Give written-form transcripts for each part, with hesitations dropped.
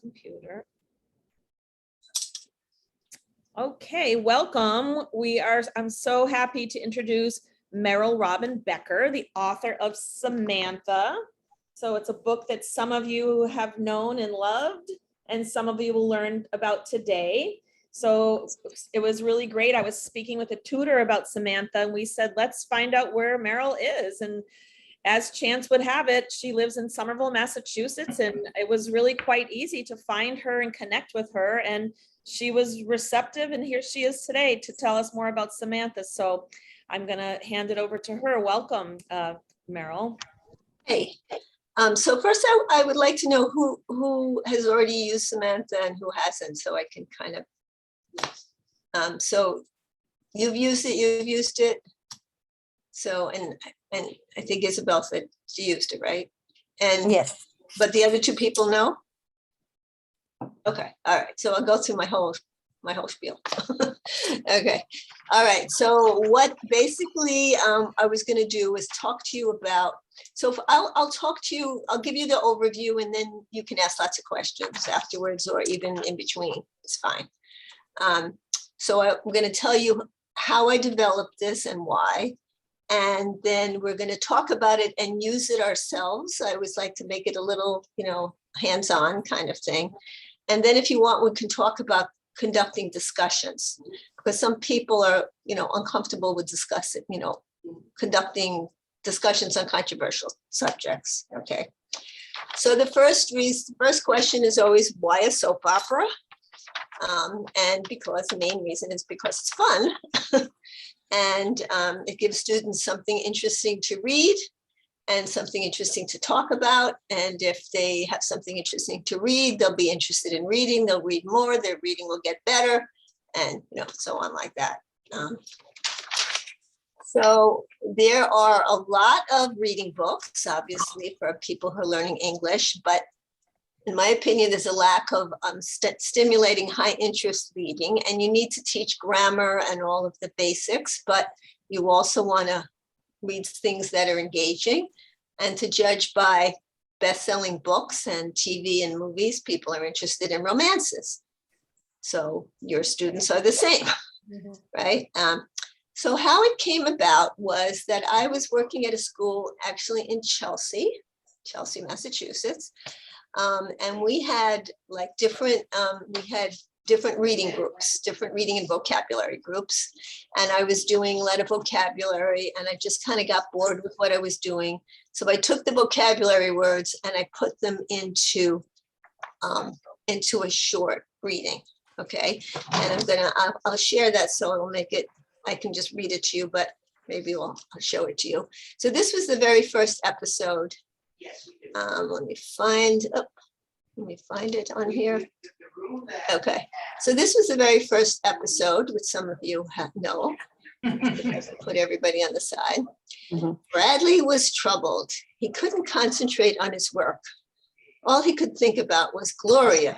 computer. Okay, welcome. I'm so happy to introduce Meryl Robin Becker, the author of Samantha. So it's a book that some of you have known and loved, and some of you will learn about today. So it was really great. I was speaking with a tutor about Samantha, and we said, let's find out where Meryl is. And as chance would have it, she lives in Somerville, Massachusetts, and it was really quite easy to find her and connect with her. And she was receptive, and here she is today to tell us more about Samantha. So I'm gonna hand it over to her. Welcome, Meryl. Hey, so first I would like to know who has already used Samantha and who hasn't, so I can kind of, so you've used it. So, and I think Isabel said she used it, right? And yes, but the other two people know? Okay, all right, so I'll go through my whole spiel. Okay, all right, so what basically I was gonna do was talk to you about, so I'll talk to you, I'll give you the overview, and then you can ask lots of questions afterwards or even in between, it's fine. So I'm gonna tell you how I developed this and why. And then we're going to talk about it and use it ourselves. I always like to make it a little, hands-on kind of thing. And then if you want, we can talk about conducting discussions, because some people are, uncomfortable with conducting discussions on controversial subjects. Okay. So the first question is always, why a soap opera? And because the main reason is because it's fun. And it gives students something interesting to read and something interesting to talk about. And if they have something interesting to read, they'll be interested in reading, they'll read more, their reading will get better, and so on like that. So there are a lot of reading books, obviously, for people who are learning English, but in my opinion, there's a lack of stimulating high interest reading, and you need to teach grammar and all of the basics, but you also want to read things that are engaging. And to judge by best-selling books and TV and movies, people are interested in romances. So your students are the same, right? So how it came about was that I was working at a school actually in Chelsea, Massachusetts. And we had like different reading groups, different reading and vocabulary groups. And I was doing a lot of vocabulary, and I just kind of got bored with what I was doing. So I took the vocabulary words and I put them into a short reading. Okay. And I'll share that, so it'll make it, I can just read it to you, but maybe I'll show it to you. So this was the very first episode. Let me find it on here. Okay, so this was the very first episode, which some of you know. Put everybody on the side. Bradley was troubled. He couldn't concentrate on his work. All he could think about was Gloria,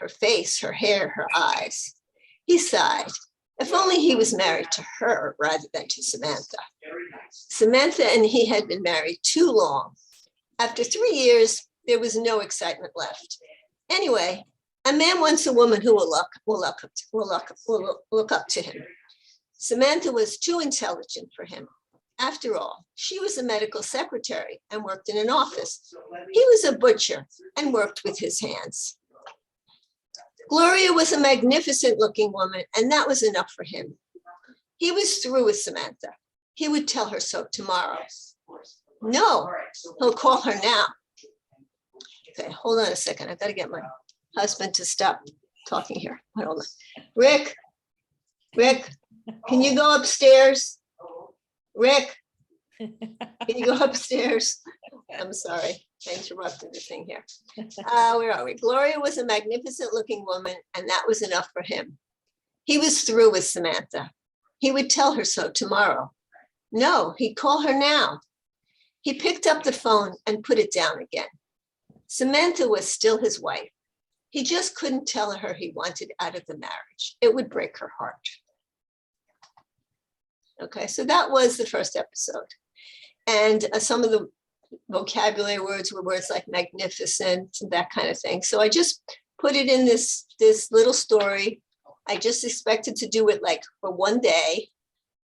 her face, her hair, her eyes. He sighed. If only he was married to her rather than to Samantha. Samantha and he had been married too long. After 3 years, there was no excitement left. Anyway, a man wants a woman who will look up to him. Samantha was too intelligent for him. After all, she was a medical secretary and worked in an office. He was a butcher and worked with his hands. Gloria was a magnificent looking woman, and that was enough for him. He was through with Samantha. He would tell her so tomorrow. No, he'll call her now. Okay, hold on a second. I've got to get my husband to stop talking here. Hold on. Rick, can you go upstairs? Rick, can you go upstairs? I'm sorry, I interrupted the thing here. Where are we? Gloria was a magnificent looking woman, and that was enough for him. He was through with Samantha. He would tell her so tomorrow. No, he'd call her now. He picked up the phone and put it down again. Samantha was still his wife. He just couldn't tell her he wanted out of the marriage. It would break her heart. Okay, so that was the first episode. And some of the vocabulary words were words like magnificent, that kind of thing. So I just put it in this little story. I just expected to do it like for one day,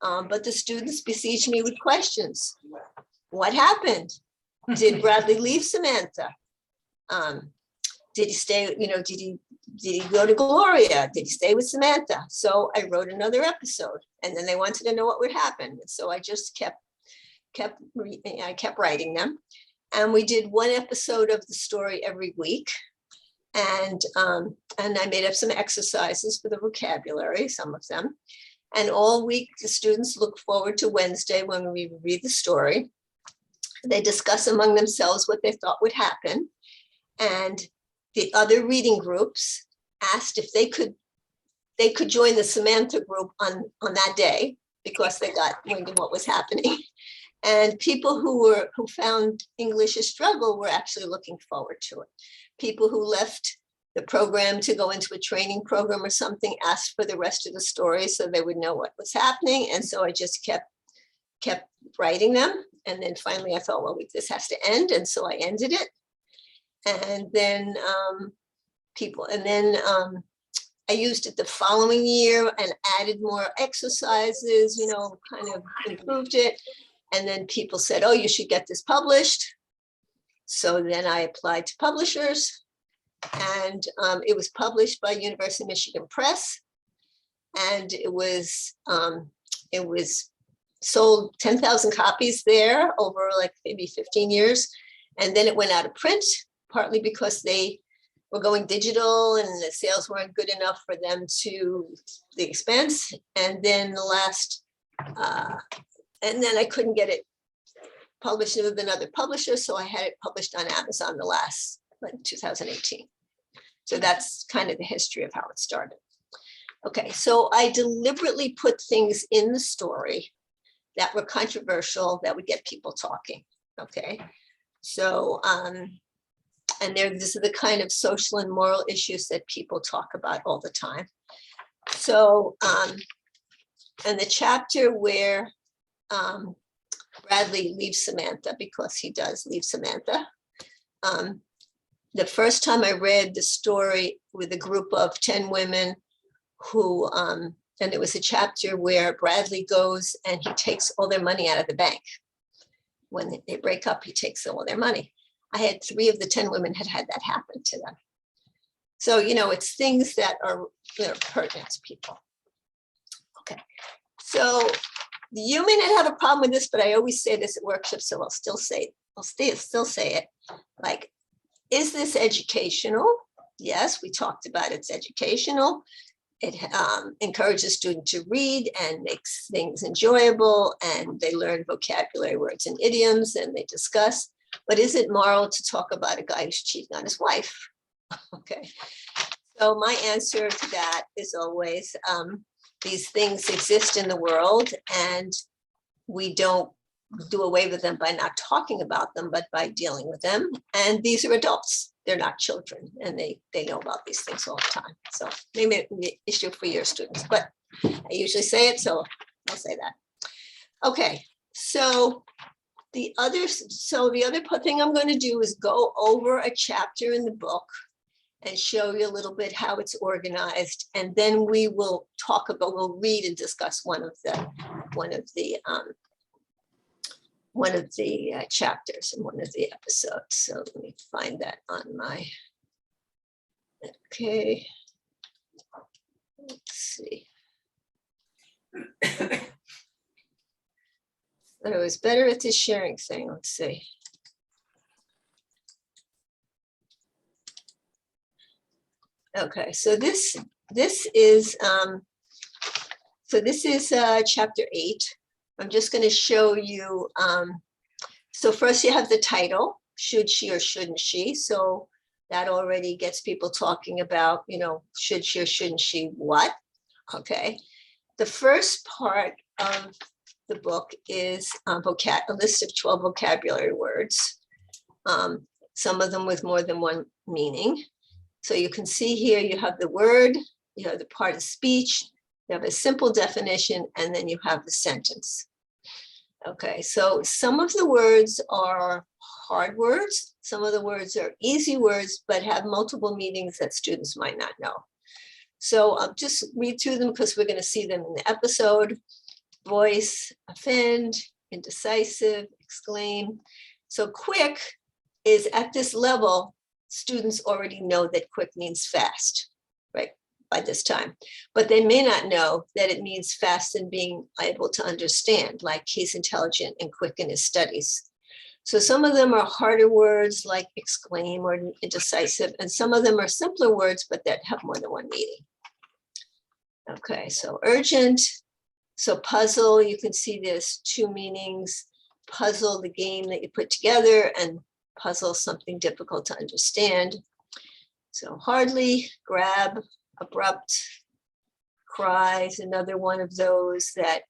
but the students besieged me with questions. What happened? Did Bradley leave Samantha? Did he stay, did he go to Gloria? Did he stay with Samantha? So I wrote another episode, and then they wanted to know what would happen. So I just kept writing them. And we did one episode of the story every week. And I made up some exercises for the vocabulary, some of them. And all week, the students look forward to Wednesday when we read the story. They discuss among themselves what they thought would happen. And the other reading groups asked if they could join the Samantha group on that day, because they got wind of what was happening. And people who found English a struggle were actually looking forward to it. People who left the program to go into a training program or something asked for the rest of the story so they would know what was happening. And so I just kept writing them. And then finally I thought, well, this has to end. And so I ended it. And then I used it the following year and added more exercises, kind of improved it. And then people said, oh, you should get this published. So then I applied to publishers, and it was published by University of Michigan Press. And it was sold 10,000 copies there over like maybe 15 years. And then it went out of print, partly because they were going digital and the sales weren't good enough for them to the expense. And then and then I couldn't get it published with another publisher, so I had it published on Amazon the last, 2018. So that's kind of the history of how it started. Okay, so I deliberately put things in the story that were controversial, that would get people talking, okay? So, and these are the kind of social and moral issues that people talk about all the time. So, and the chapter where Bradley leaves Samantha, because he does leave Samantha. The first time I read the story with a group of 10 women who, and it was a chapter where Bradley goes and he takes all their money out of the bank. When they break up, he takes all their money. I had 3 of the 10 women had that happen to them. So, it's things that are pertinent to people. Okay, so you may not have a problem with this, but I always say this at workshops, so I'll still say it. Like, is this educational? Yes, we talked about it's educational. It encourages students to read and makes things enjoyable, and they learn vocabulary words and idioms, and they discuss. But is it moral to talk about a guy who's cheating on his wife? Okay, so my answer to that is always, these things exist in the world, and we don't do away with them by not talking about them, but by dealing with them. And these are adults, they're not children, and they know about these things all the time. So maybe it's an issue for your students, but I usually say it, so I'll say that. Okay, so the other thing I'm going to do is go over a chapter in the book and show you a little bit how it's organized, and then we will we'll read and discuss one of the chapters in one of the episodes. So let me find that on my, okay, let's see. But I was better at this sharing thing, let's see. Okay, so this is chapter 8. I'm just going to show you. So first you have the title, should she or shouldn't she? So that already gets people talking about, should she or shouldn't she what? Okay. The first part of the book is a list of 12 vocabulary words, some of them with more than one meaning. So you can see here, you have the word, you have the part of speech, you have a simple definition, and then you have the sentence. Okay, so some of the words are hard words. Some of the words are easy words, but have multiple meanings that students might not know. So I'll just read through them because we're going to see them in the episode. Voice, offend, indecisive, exclaim. So quick is at this level, students already know that quick means fast, right, by this time. But they may not know that it means fast in being able to understand, like he's intelligent and quick in his studies. So some of them are harder words like exclaim or indecisive, and some of them are simpler words, but that have more than one meaning. Okay, so urgent. So puzzle, you can see there's two meanings. Puzzle, the game that you put together, and puzzle, something difficult to understand. So hardly, grab, abrupt, cry is another one of those that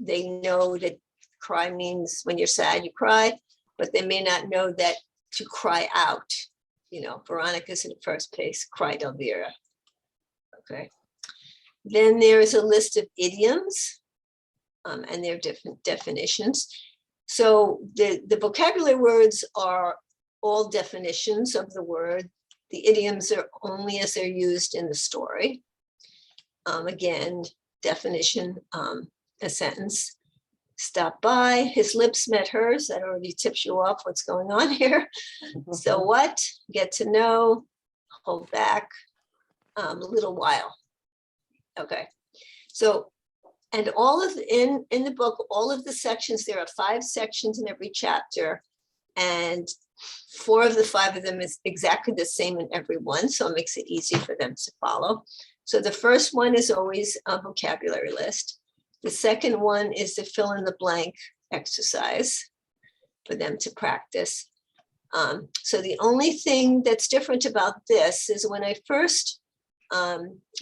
they know that cry means when you're sad, you cry, but they may not know that to cry out. You know, Veronica's in the first place, cried Elvira. Okay. Then there is a list of idioms and their different definitions. So the vocabulary words are all definitions of the word. The idioms are only as they're used in the story. Again, definition, a sentence. Stop by, his lips met hers. That already tips you off what's going on here. So what? Get to know, hold back, a little while. Okay, so, and all of, in the book, all of the sections, there are 5 sections in every chapter, and 4 of the 5 of them is exactly the same in every one, so it makes it easy for them to follow. So the first one is always a vocabulary list. The second one is the fill in the blank exercise for them to practice. So the only thing that's different about this is when I first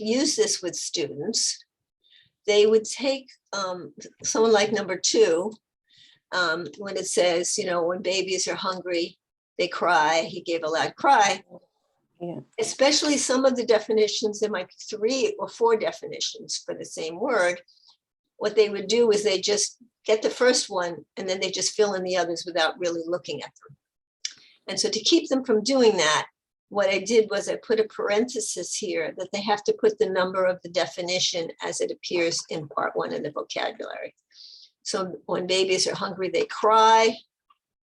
use this with students, they would take someone like number 2, when it says, you know, when babies are hungry, they cry, he gave a loud cry. Yeah. Especially some of the definitions, there might be 3 or 4 definitions for the same word. What they would do is they just get the first one and then they just fill in the others without really looking at them. And so to keep them from doing that, what I did was I put a parenthesis here that they have to put the number of the definition as it appears in part 1 of the vocabulary. So when babies are hungry, they cry.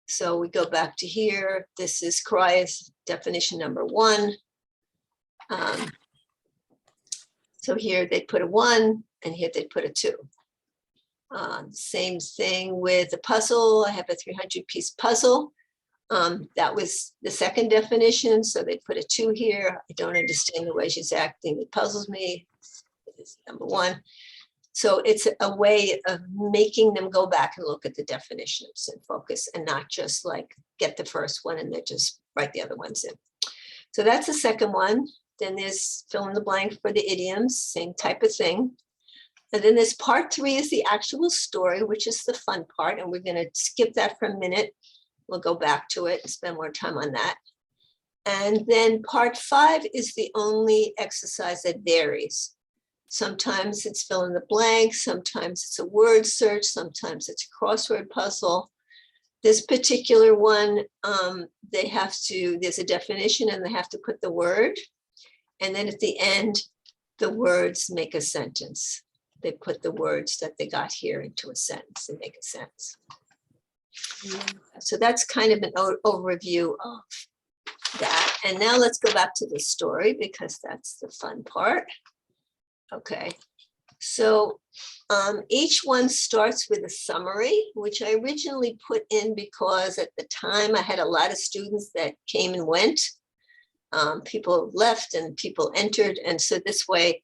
So we go back to here. This is cry is definition number 1. So here they put a 1 and here they put a 2. Same thing with the puzzle. I have a 300-piece puzzle. That was the second definition. So they put a 2 here. I don't understand the way she's acting. It puzzles me. It's number 1. So it's a way of making them go back and look at the definitions and focus and not just like get the first one and then just write the other ones in. So that's the second one. Then there's fill in the blank for the idioms, same type of thing. And then this part 3 is the actual story, which is the fun part. And we're going to skip that for a minute. We'll go back to it and spend more time on that. And then part 5 is the only exercise that varies. Sometimes it's fill in the blank, sometimes it's a word search, sometimes it's a crossword puzzle. This particular one, they have to, there's a definition and they have to put the word. And then at the end, the words make a sentence. They put the words that they got here into a sentence and make a sentence. So that's kind of an overview of that. And now let's go back to the story because that's the fun part. Okay, so each one starts with a summary, which I originally put in because at the time I had a lot of students that came and went. People left and people entered. And so this way,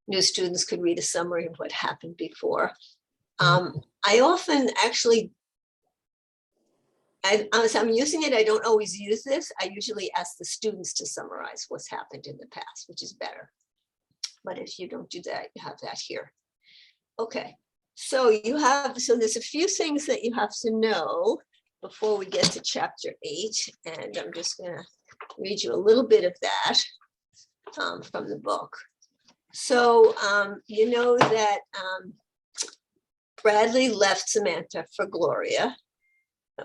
new students could read a summary of what happened before. I often actually, as I'm using it, I don't always use this. I usually ask the students to summarize what's happened in the past, which is better. But if you don't do that, you have that here. Okay, so there's a few things that you have to know before we get to chapter 8. And I'm just gonna read you a little bit of that from the book. So you know that Bradley left Samantha for Gloria.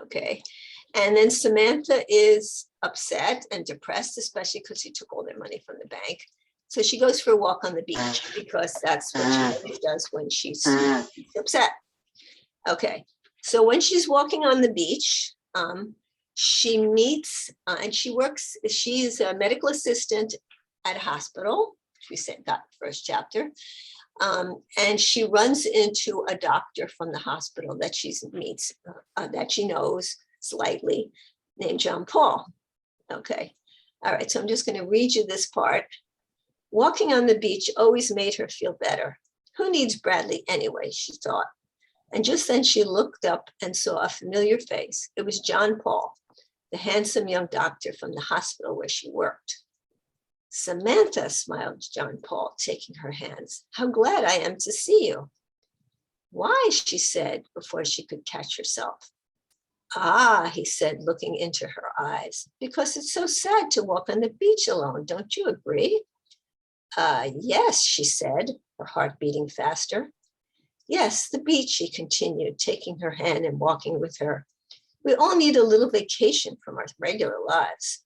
Okay, And then Samantha is upset and depressed, especially because she took all their money from the bank. So she goes for a walk on the beach because that's what she always does when she's upset. Okay, so when she's walking on the beach, she meets and she's a medical assistant at a hospital. We said that first chapter. And she runs into a doctor from the hospital that she meets, that she knows slightly, named John Paul. Okay, all right, so I'm just going to read you this part. Walking on the beach always made her feel better. Who needs Bradley anyway, she thought. And just then she looked up and saw a familiar face. It was John Paul, the handsome young doctor from the hospital where she worked. Samantha, smiled John Paul, taking her hands. How glad I am to see you. Why, she said before she could catch herself. Ah, he said, looking into her eyes, because it's so sad to walk on the beach alone. Don't you agree? Yes, she said, her heart beating faster. Yes, the beach, she continued, taking her hand and walking with her. We all need a little vacation from our regular lives.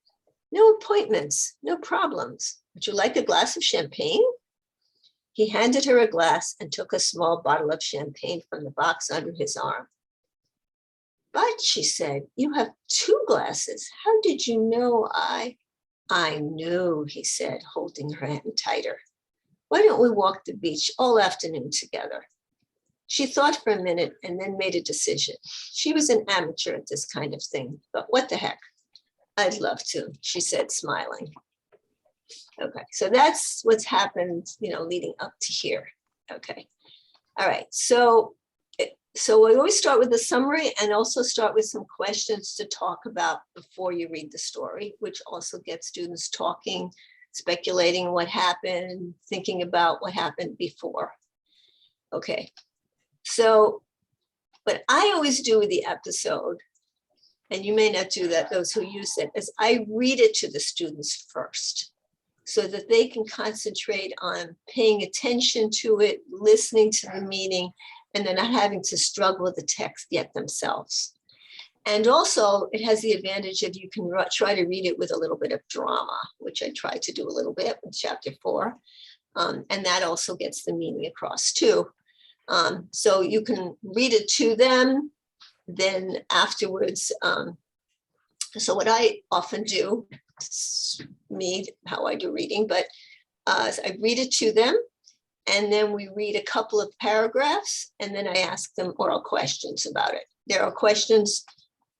No appointments, no problems. Would you like a glass of champagne? He handed her a glass and took a small bottle of champagne from the box under his arm. But, she said, you have 2 glasses. How did you know I knew, he said, holding her hand tighter. Why don't we walk the beach all afternoon together? She thought for a minute and then made a decision. She was an amateur at this kind of thing, but what the heck? I'd love to, she said, smiling. Okay, so that's what's happened, leading up to here. Okay, all right, so we always start with a summary and also start with some questions to talk about before you read the story, which also gets students talking, speculating what happened, thinking about what happened before. Okay, so what I always do with the episode, and you may not do that, those who use it, is I read it to the students first so that they can concentrate on paying attention to it, listening to the meaning, and they're not having to struggle with the text yet themselves. And also it has the advantage of you can try to read it with a little bit of drama, which I tried to do a little bit in chapter 4. And that also gets the meaning across too. So you can read it to them, then afterwards. So what I often do, how I do reading, but I read it to them, and then we read a couple of paragraphs, and then I ask them oral questions about it. There are questions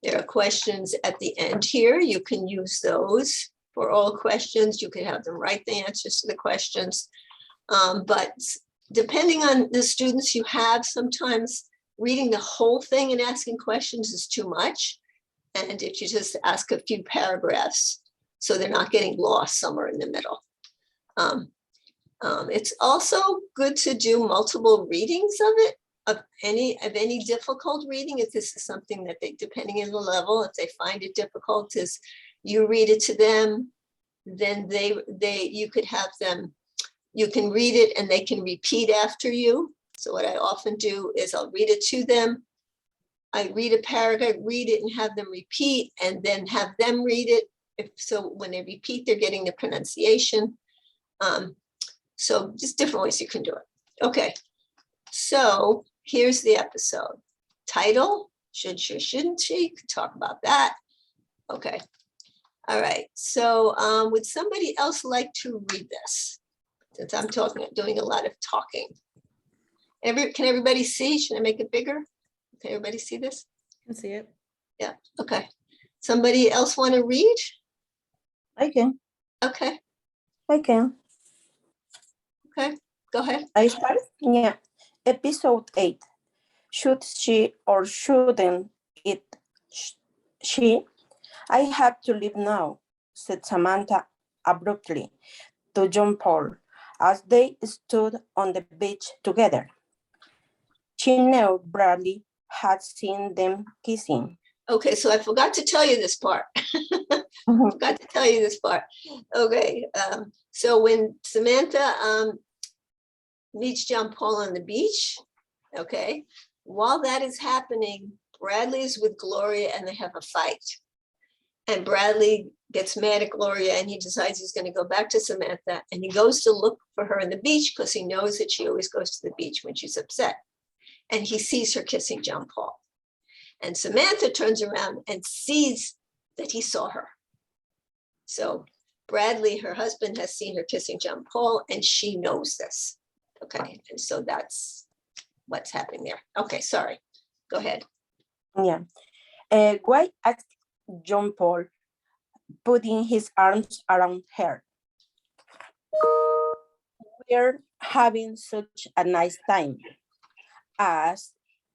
at the end here. You can use those for oral questions. You can have them write the answers to the questions. But depending on the students you have, sometimes reading the whole thing and asking questions is too much. And if you just ask a few paragraphs, so they're not getting lost somewhere in the middle. It's also good to do multiple readings of it, of any difficult reading, if this is something that they, depending on the level, if they find it difficult, is you read it to them, then you could have them, you can read it and they can repeat after you. So what I often do is I'll read it to them. I read a paragraph, read it and have them repeat, and then have them read it. So when they repeat, they're getting the pronunciation. So just different ways you can do it. Okay, so here's the episode. Title, should she, shouldn't she? Could talk about that. Okay, all right. So would somebody else like to read this? Since I'm doing a lot of talking. Can everybody see? Should I make it bigger? Can everybody see this? I can see it. Yeah, okay. Somebody else want to read? I can. Okay, I can. okay, go ahead. I start? Yeah. Episode 8. Should she or shouldn't it? She? I have to leave now, said Samantha abruptly to John Paul as they stood on the beach together. She knew Bradley had seen them kissing. Okay, so I forgot to tell you this part. Forgot to tell you this part. Okay, so when Samantha meets John Paul on the beach, okay, while that is happening, Bradley is with Gloria and they have a fight. And Bradley gets mad at Gloria and he decides he's going to go back to Samantha, and he goes to look for her in the beach because he knows that she always goes to the beach when she's upset. And he sees her kissing John Paul. And Samantha turns around and sees that he saw her. So Bradley, her husband, has seen her kissing John Paul, and she knows this. Okay, and so that's what's happening there. Okay, sorry. Go ahead. Yeah. Why asked John Paul, putting his arms around her? We're having such a nice time. As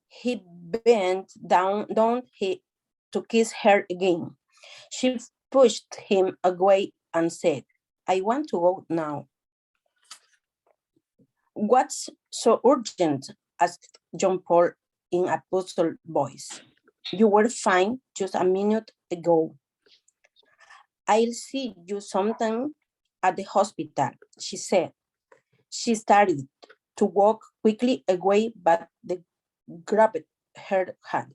he bent down to kiss her again, she pushed him away and said, I want to go now. What's so urgent? Asked John Paul in a puzzled voice. You were fine just a minute ago. I'll see you sometime at the hospital, she said. She started to walk quickly away, but they grabbed her hand.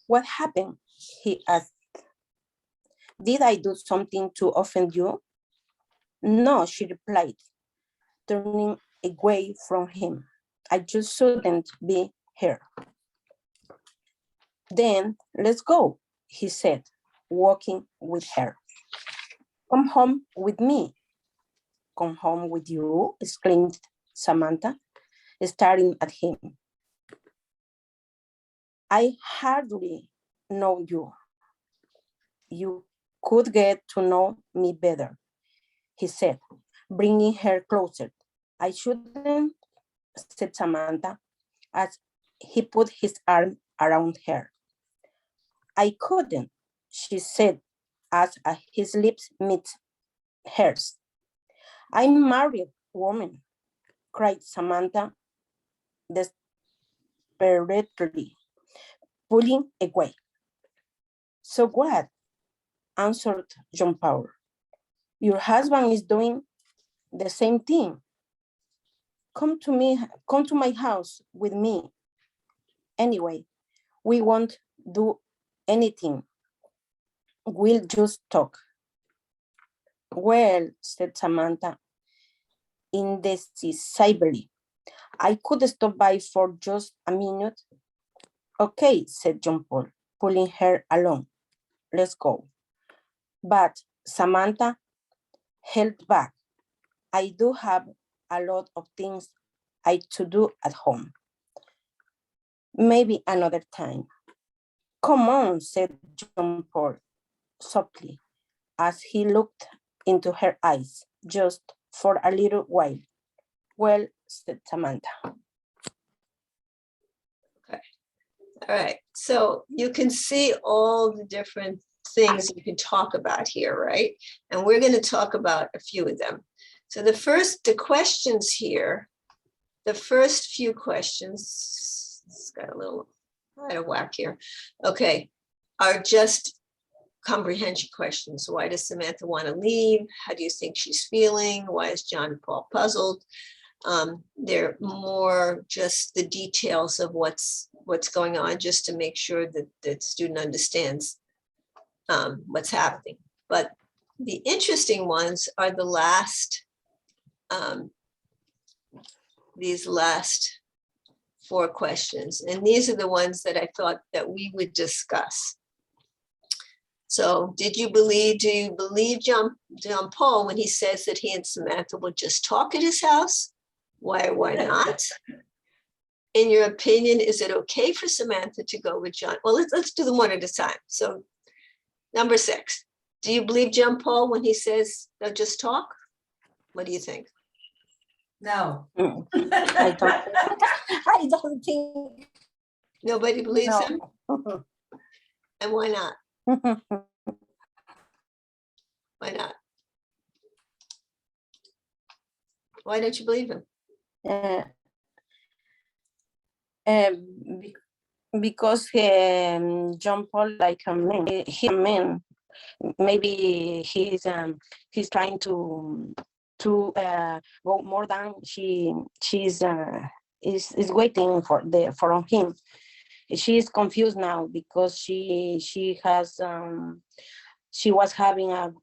What happened? He asked. Did I do something to offend you? No, she replied, turning away from him. I just shouldn't be here. Then let's go, he said, walking with her. Come home with me. Come home with you, exclaimed Samantha, staring at him. I hardly know you. You could get to know me better, he said, bringing her closer. I shouldn't, said Samantha, as he put his arm around her. I couldn't, she said, as his lips met hers. I'm a married woman, cried Samantha desperately, pulling away. So what? Answered John Paul. Your husband is doing the same thing. Come to my house with me. Anyway, we won't do anything. We'll just talk. Well, said Samantha indecisively, I could stop by for just a minute. Okay, said John Paul, pulling her along. Let's go. But Samantha held back. I do have a lot of things to do at home. Maybe another time. Come on, said John Paul softly, as he looked into her eyes, just for a little while. Well, said Samantha. Okay. All right. So you can see all the different things you can talk about here, right? And we're going to talk about a few of them. So the questions here, the first few questions, it's got a little out of whack here. Okay, are just comprehension questions. Why does Samantha want to leave? How do you think she's feeling? Why is John Paul puzzled? They're more just the details of what's going on, just to make sure that the student understands what's happening. But the interesting ones are the last, these last 4 questions. And these are the ones that I thought that we would discuss. So do you believe John Paul when he says that he and Samantha would just talk at his house? Why not? In your opinion, is it okay for Samantha to go with John? Well, let's do them one at a time. So number 6, do you believe John Paul when he says they'll just talk? What do you think? No. I don't think. Nobody believes No. him? And why not? Why not? Why don't you believe him? Because John Paul, like a man, he's a man. Maybe he's trying to go more than she's is waiting from him. she is confused now because she has she was having a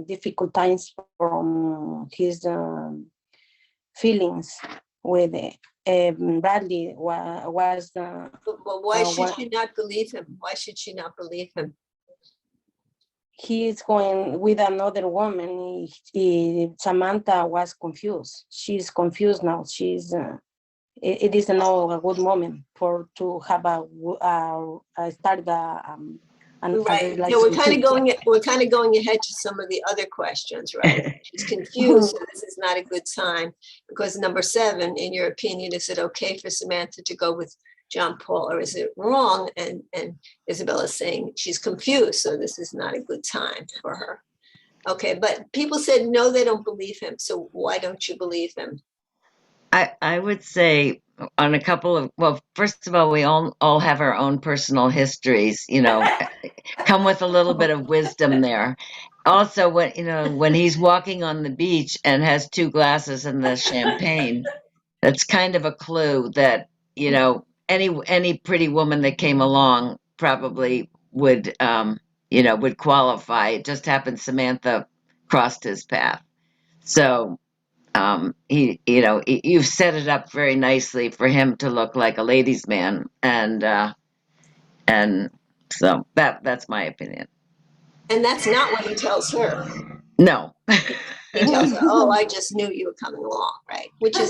difficult times from his feelings with Bradley was But why should one. she not believe him? Why should she not believe him? He is going with another woman. Samantha was confused. She's confused now. She's it is now a good moment for to have a start a Right. So relationship. we're kind of going ahead to some of the other questions, right? She's confused, so this is not a good time because number 7, in your opinion, is it okay for Samantha to go with John Paul, or is it wrong? And Isabella's saying she's confused, so this is not a good time for her. Okay, but people said no, they don't believe him. So why don't you believe him? I would say on a couple of, well, first of all, we all have our own personal histories, come with a little bit of wisdom there. Also, when he's walking on the beach and has 2 glasses in the champagne, that's kind of a clue that, any pretty woman that came along probably would qualify. It just happened Samantha crossed his path. So, you've set it up very nicely for him to look like a ladies' man, and so that's my opinion. And that's not what he tells her. No. He tells her, "Oh, I just knew you were coming along," right? Which is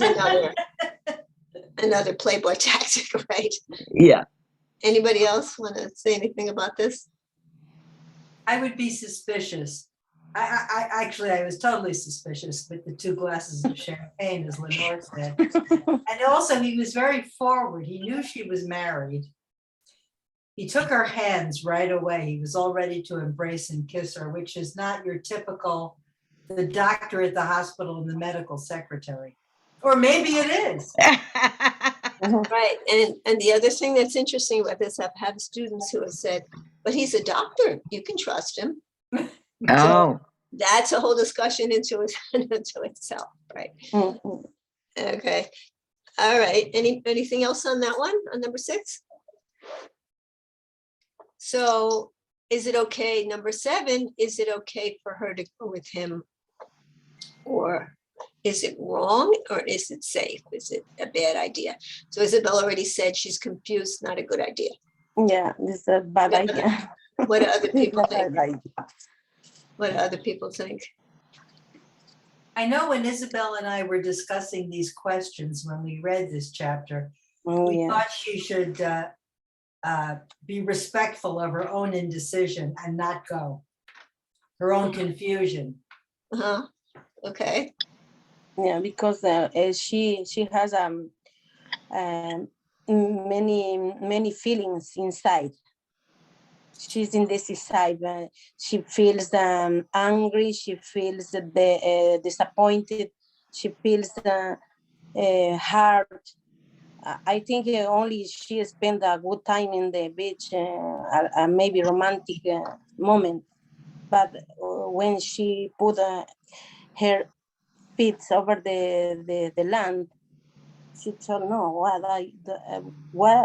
another Playboy tactic, right? Yeah. Anybody else want to say anything about this? I would be suspicious. I was totally suspicious with the 2 glasses of champagne, as Lenore said. And also, he was very forward. He knew she was married. He took her hands right away. He was all ready to embrace and kiss her, which is not your typical, the doctor at the hospital and the medical secretary. Or maybe it is. Right. And the other thing that's interesting about this, I've had students who have said, but he's a doctor, you can trust him. Oh. That's a whole discussion into itself, right? Okay. All right. Anything else on that one, on number 6? So is it okay, number 7, is it okay for her to go with him? Or is it wrong, or is it safe? Is it a bad idea? So Isabel already said she's confused, not a good idea. Yeah, this is a bad idea. What do other people It's a think? bad idea. What do other people think? I know when Isabel and I were discussing these questions when we read this chapter, Oh, we yeah. thought she should be respectful of her own indecision and not go. Her own confusion. Uh-huh. Okay. Yeah, because she has many feelings inside. She's indecisive. She feels angry. She feels disappointed. She feels hard. I think only she spent a good time in the beach, maybe romantic moment. But when she put her feet over the land, she told, "No, what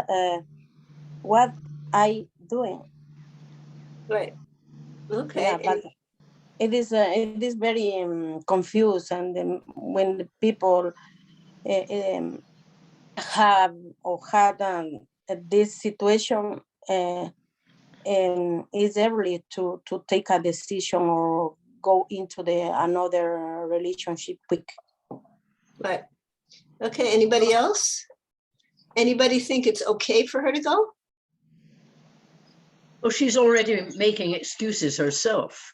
I doing?" Right. Okay. Yeah, but it is very confused, and when the people have or had this situation, is early to take a decision or go into another relationship quick. Right. Okay. Anybody else? Anybody think it's okay for her to go? Well, she's already making excuses herself,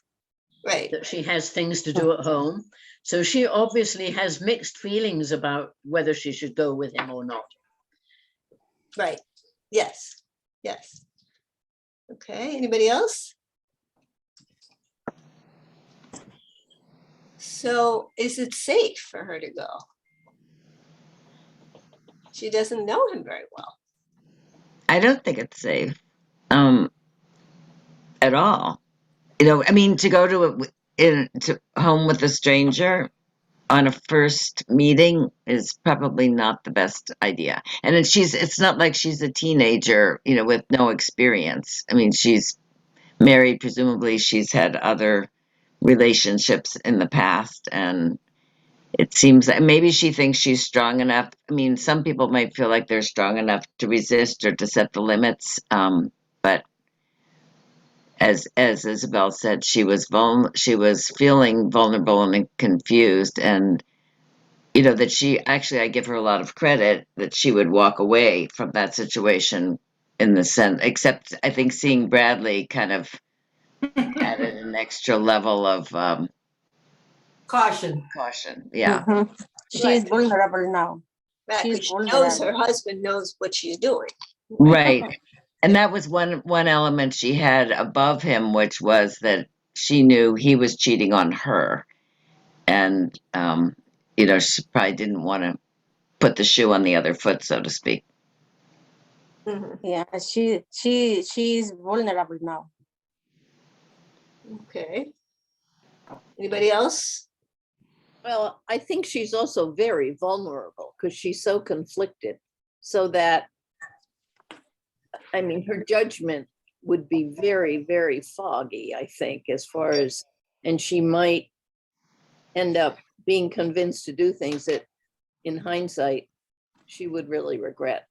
Right. that she has things to do at home. So she obviously has mixed feelings about whether she should go with him or not. Right. Yes. Yes. Okay. Anybody else? So is it safe for her to go? She doesn't know him very well. I don't think it's safe at all. I mean, to go to home with a stranger, on a first meeting is probably not the best idea. And then it's not like she's a teenager, with no experience. I mean, she's married, presumably she's had other relationships in the past, and it seems that maybe she thinks she's strong enough. I mean, some people might feel like they're strong enough to resist or to set the limits, but as Isabel said, she was feeling vulnerable and confused, and that I give her a lot of credit that she would walk away from that situation in the sense, except I think seeing Bradley kind of added an extra level of Caution. caution. Yeah. Mhm. She's vulnerable now. Right, She's because she knows her vulnerable. husband knows what she's doing. Right. And that was one element she had above him, which was that she knew he was cheating on her. And she probably didn't want to put the shoe on the other foot, so to speak. Mhm. Yeah, she's vulnerable now. Okay. Anybody else? Well, I think she's also very vulnerable because she's so conflicted. So that, I mean, her judgment would be very, very foggy, I think, and she might end up being convinced to do things that in hindsight, she would really regret.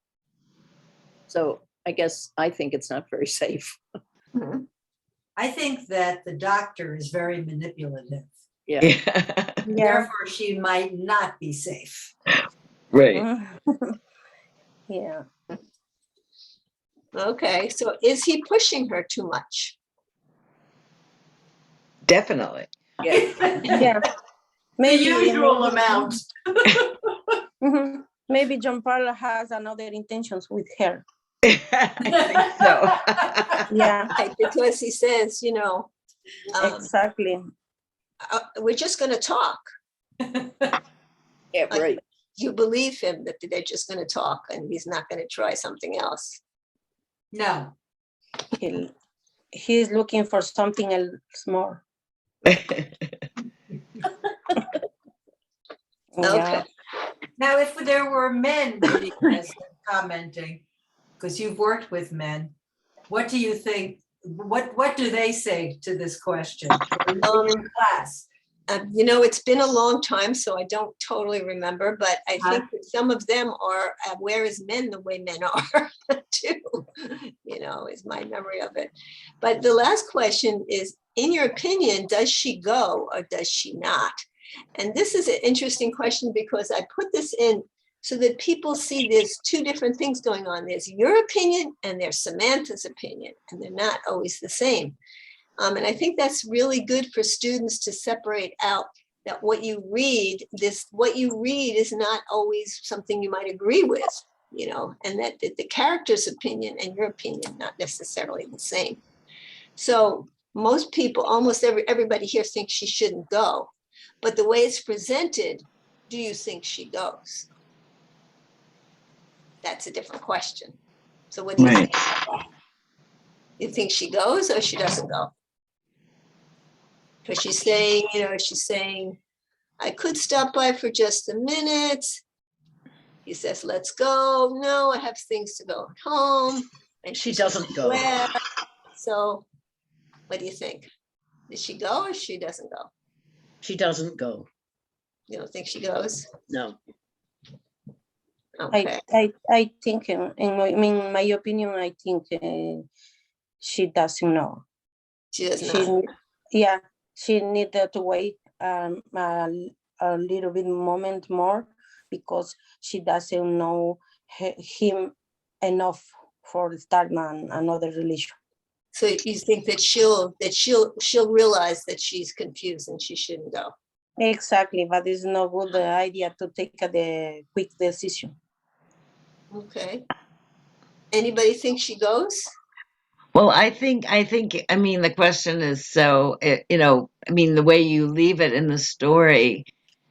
So I think it's not very safe. Mhm. I think that the doctor is very manipulative. Yeah. Yeah. Therefore, she might not be safe. Right. Yeah. Okay, so is he pushing her too much? Definitely. Yeah. Yeah. The Maybe usual amount. Mhm. Maybe John Paul has another intentions with her. I think so. Yeah, Right, because he says, exactly. we're just going to talk. Yeah, right. You believe him that they're just going to talk and he's not going to try something else. No. He's looking for something else more. Okay. Now, if there were men reading this and commenting, because you've worked with men, what do you think? What do they say to this question in your class? It's been a long time, so I don't totally remember, but I think that some of them are where is men the way men are too, is my memory of it. But the last question is, in your opinion, does she go or does she not? And this is an interesting question because I put this in so that people see there's two different things going on. There's your opinion and there's Samantha's opinion, and they're not always the same. And I think that's really good for students to separate out that what you read is not always something you might agree with, and that the character's opinion and your opinion not necessarily the same. So most people, almost everybody here thinks she shouldn't go, but the way it's presented, do you think she goes? That's a different question. So what do you think? You think she goes or she doesn't go? Because she's saying, I could stop by for just a minute. He says, let's go. No, I have things to go home. And She doesn't go. Well, so what do you think? Does she go or she doesn't go? She doesn't go. You don't think she goes? No. Okay. I think, in my opinion, I think she doesn't know. She does not. Yeah, she needed to wait a little bit moment more because she doesn't know him enough for starting another relation. So you think that she'll realize that she's confused and she shouldn't go? Exactly, but it's not good idea to take the quick decision. Okay. Anybody think she goes? Well, I think, the question is the way you leave it in the story,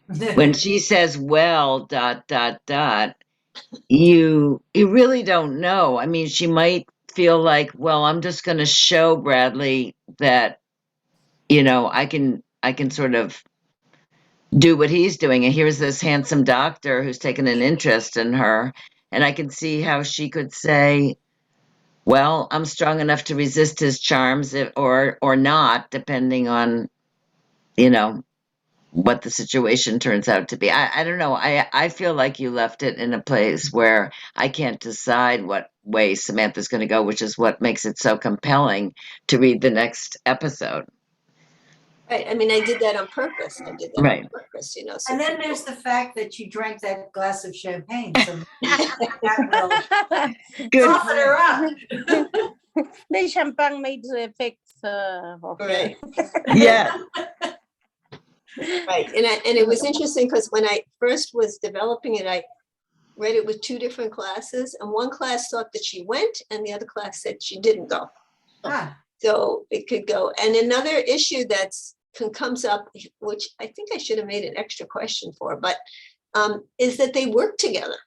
when she says, well, ... you really don't know. I mean, she might feel like, well, I'm just going to show Bradley that, I can sort of do what he's doing. And here's this handsome doctor who's taken an interest in her. And I can see how she could say, well, I'm strong enough to resist his charms or not, depending on, you know, what the situation turns out to be. I don't know. I feel like you left it in a place where I can't decide what way Samantha's going to go, which is what makes it so compelling to read the next episode. Right. I mean, I did that on purpose. I did that Right. on purpose, you know. So And then people- there's the fact that you drank that glass of champagne. So that will Good. soften her up. The champagne made the effect of Right. Yeah. Right. And it was interesting because when I first was developing it, I read it with two different classes, and one class thought that she went and the other class said she didn't go. Ah, So it could go. And another issue comes up, which I think I should have made an extra question for, but is that they work together.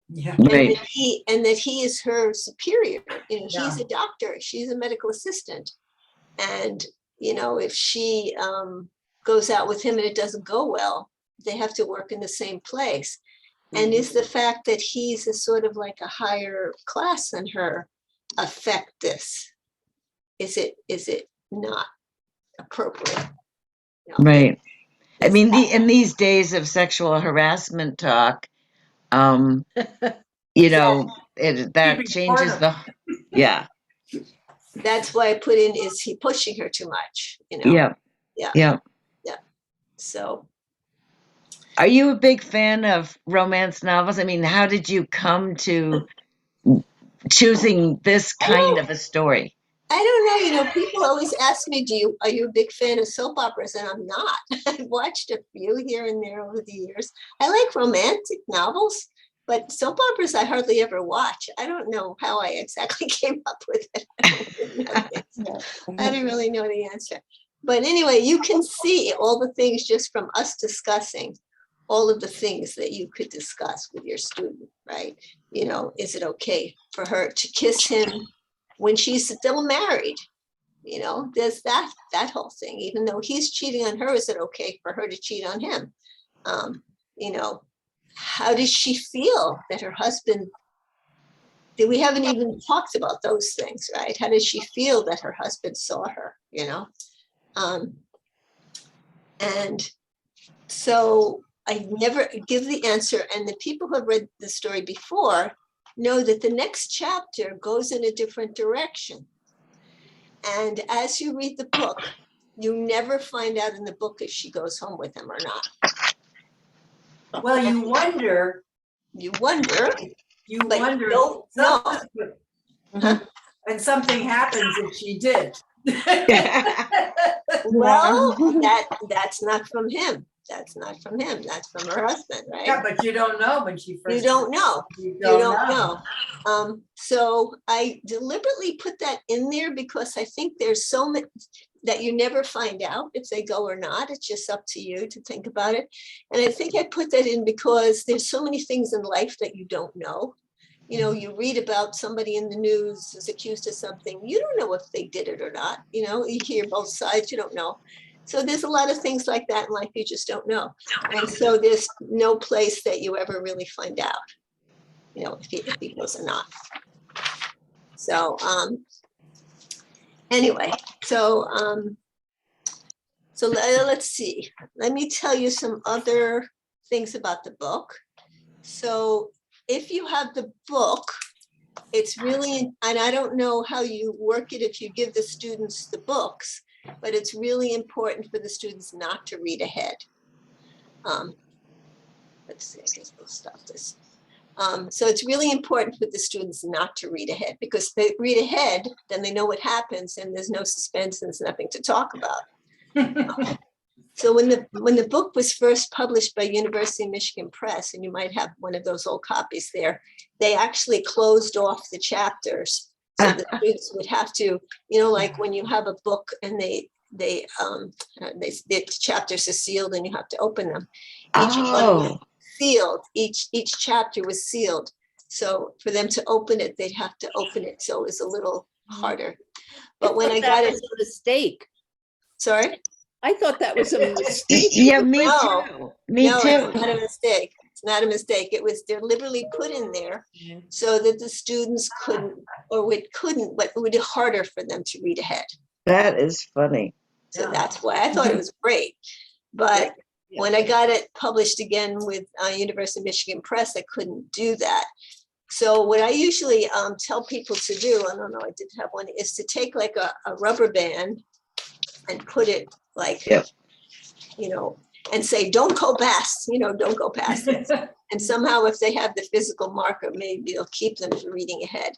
yeah. Right. And that he is her superior. You know, he's Yeah. a doctor, she's a medical assistant. And, you know, if she goes out with him and it doesn't go well, they have to work in the same place. And is the fact that he's a sort of like a higher class than her affect this? Is it not appropriate? You know, Right. I is mean, that- in these days of sexual harassment talk, you know, that Keeping changes porno. yeah. that's why I put in, is he pushing her too much? You know? Yeah. Yeah. Yeah. So Are you a big fan of romance novels? I mean, how did you come to choosing this kind of a story? I don't know, you know, people always ask me, are you a big fan of soap operas? And I'm not. I've watched a few here and there over the years. I like romantic novels, but soap operas I hardly ever watch. I don't know how I exactly came up with it. I don't really know the answer. But anyway, you can see all the things just from us discussing all of the things that you could discuss with your student, right? You know, is it okay for her to kiss him when she's still married? You know, there's that whole thing. Even though he's cheating on her, is it okay for her to cheat on him? You know, how does she feel that her husband, we haven't even talked about those things, right? How does she feel that her husband saw her, you know? And so I never give the answer. And the people who have read the story before know that the next chapter goes in a different direction. And as you read the book, you never find out in the book if she goes home with him or not. Well, you wonder, You wonder, but wonder. don't know. Mhm. And something happens if she did. Well, that's not from him. That's not from him. That's from her husband, right? Yeah, but you don't know when she first. You don't know. You You don't know. So I deliberately put that in there because I think there's so many that you never find out if they go or not. It's just up to you to think about it. And I think I put that in because there's so many things in life that you don't know. You know, you read about somebody in the news is accused of something. You don't know if they did it or not. You know, you hear both sides, you don't know. So there's a lot of things like that in life you just don't know. And so there's no place that you ever really find out, you know, if he goes or not. So anyway, so let's see. Let me tell you some other things about the book. So if you have the book, it's really, and I don't know how you work it if you give the students the books, but it's really important for the students not to read ahead. Let's see, I guess we'll stop this. So it's really important for the students not to read ahead, because if they read ahead, then they know what happens and there's no suspense and there's nothing to talk about. So when the book was first published by University of Michigan Press, and you might have one of those old copies there, they actually closed off the chapters. So the students would have to, you know, like when you have a book and the chapters are sealed and you have to open them. Sealed, each chapter was sealed. So for them to open it, they'd have to open it. So it was a little harder. But when I got it, a mistake. sorry? I thought that was a mistake. Yeah, me No, too. Me No, too. it's not a mistake. It's not a mistake. It was deliberately put in there so that the students couldn't, or it couldn't, but it would be harder for them to read ahead. That is funny. So Yeah. that's why I thought it was great. But Yeah. when I got it published again with University of Michigan Press, I couldn't do that. So what I usually tell people to do, I don't know, I did have one, is to take like a rubber band and put it like, Yep. you know, and say, don't go past, don't go past this. And somehow if they have the physical marker, maybe it'll keep them from reading ahead.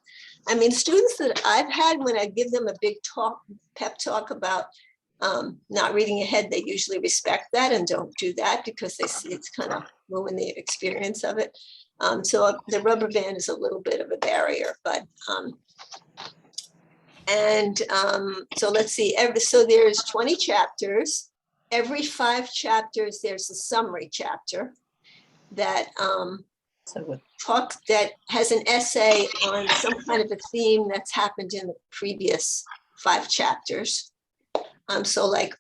I mean, students that I've had, when I give them a big pep talk about not reading ahead, they usually respect that and don't do that because they see it's kind of ruin the experience of it. So the rubber band is a little bit of a barrier, but so let's see, so there's 20 chapters. Every 5 chapters, there's a summary chapter that that has an essay on some kind of a theme that's happened in the previous 5 chapters. So like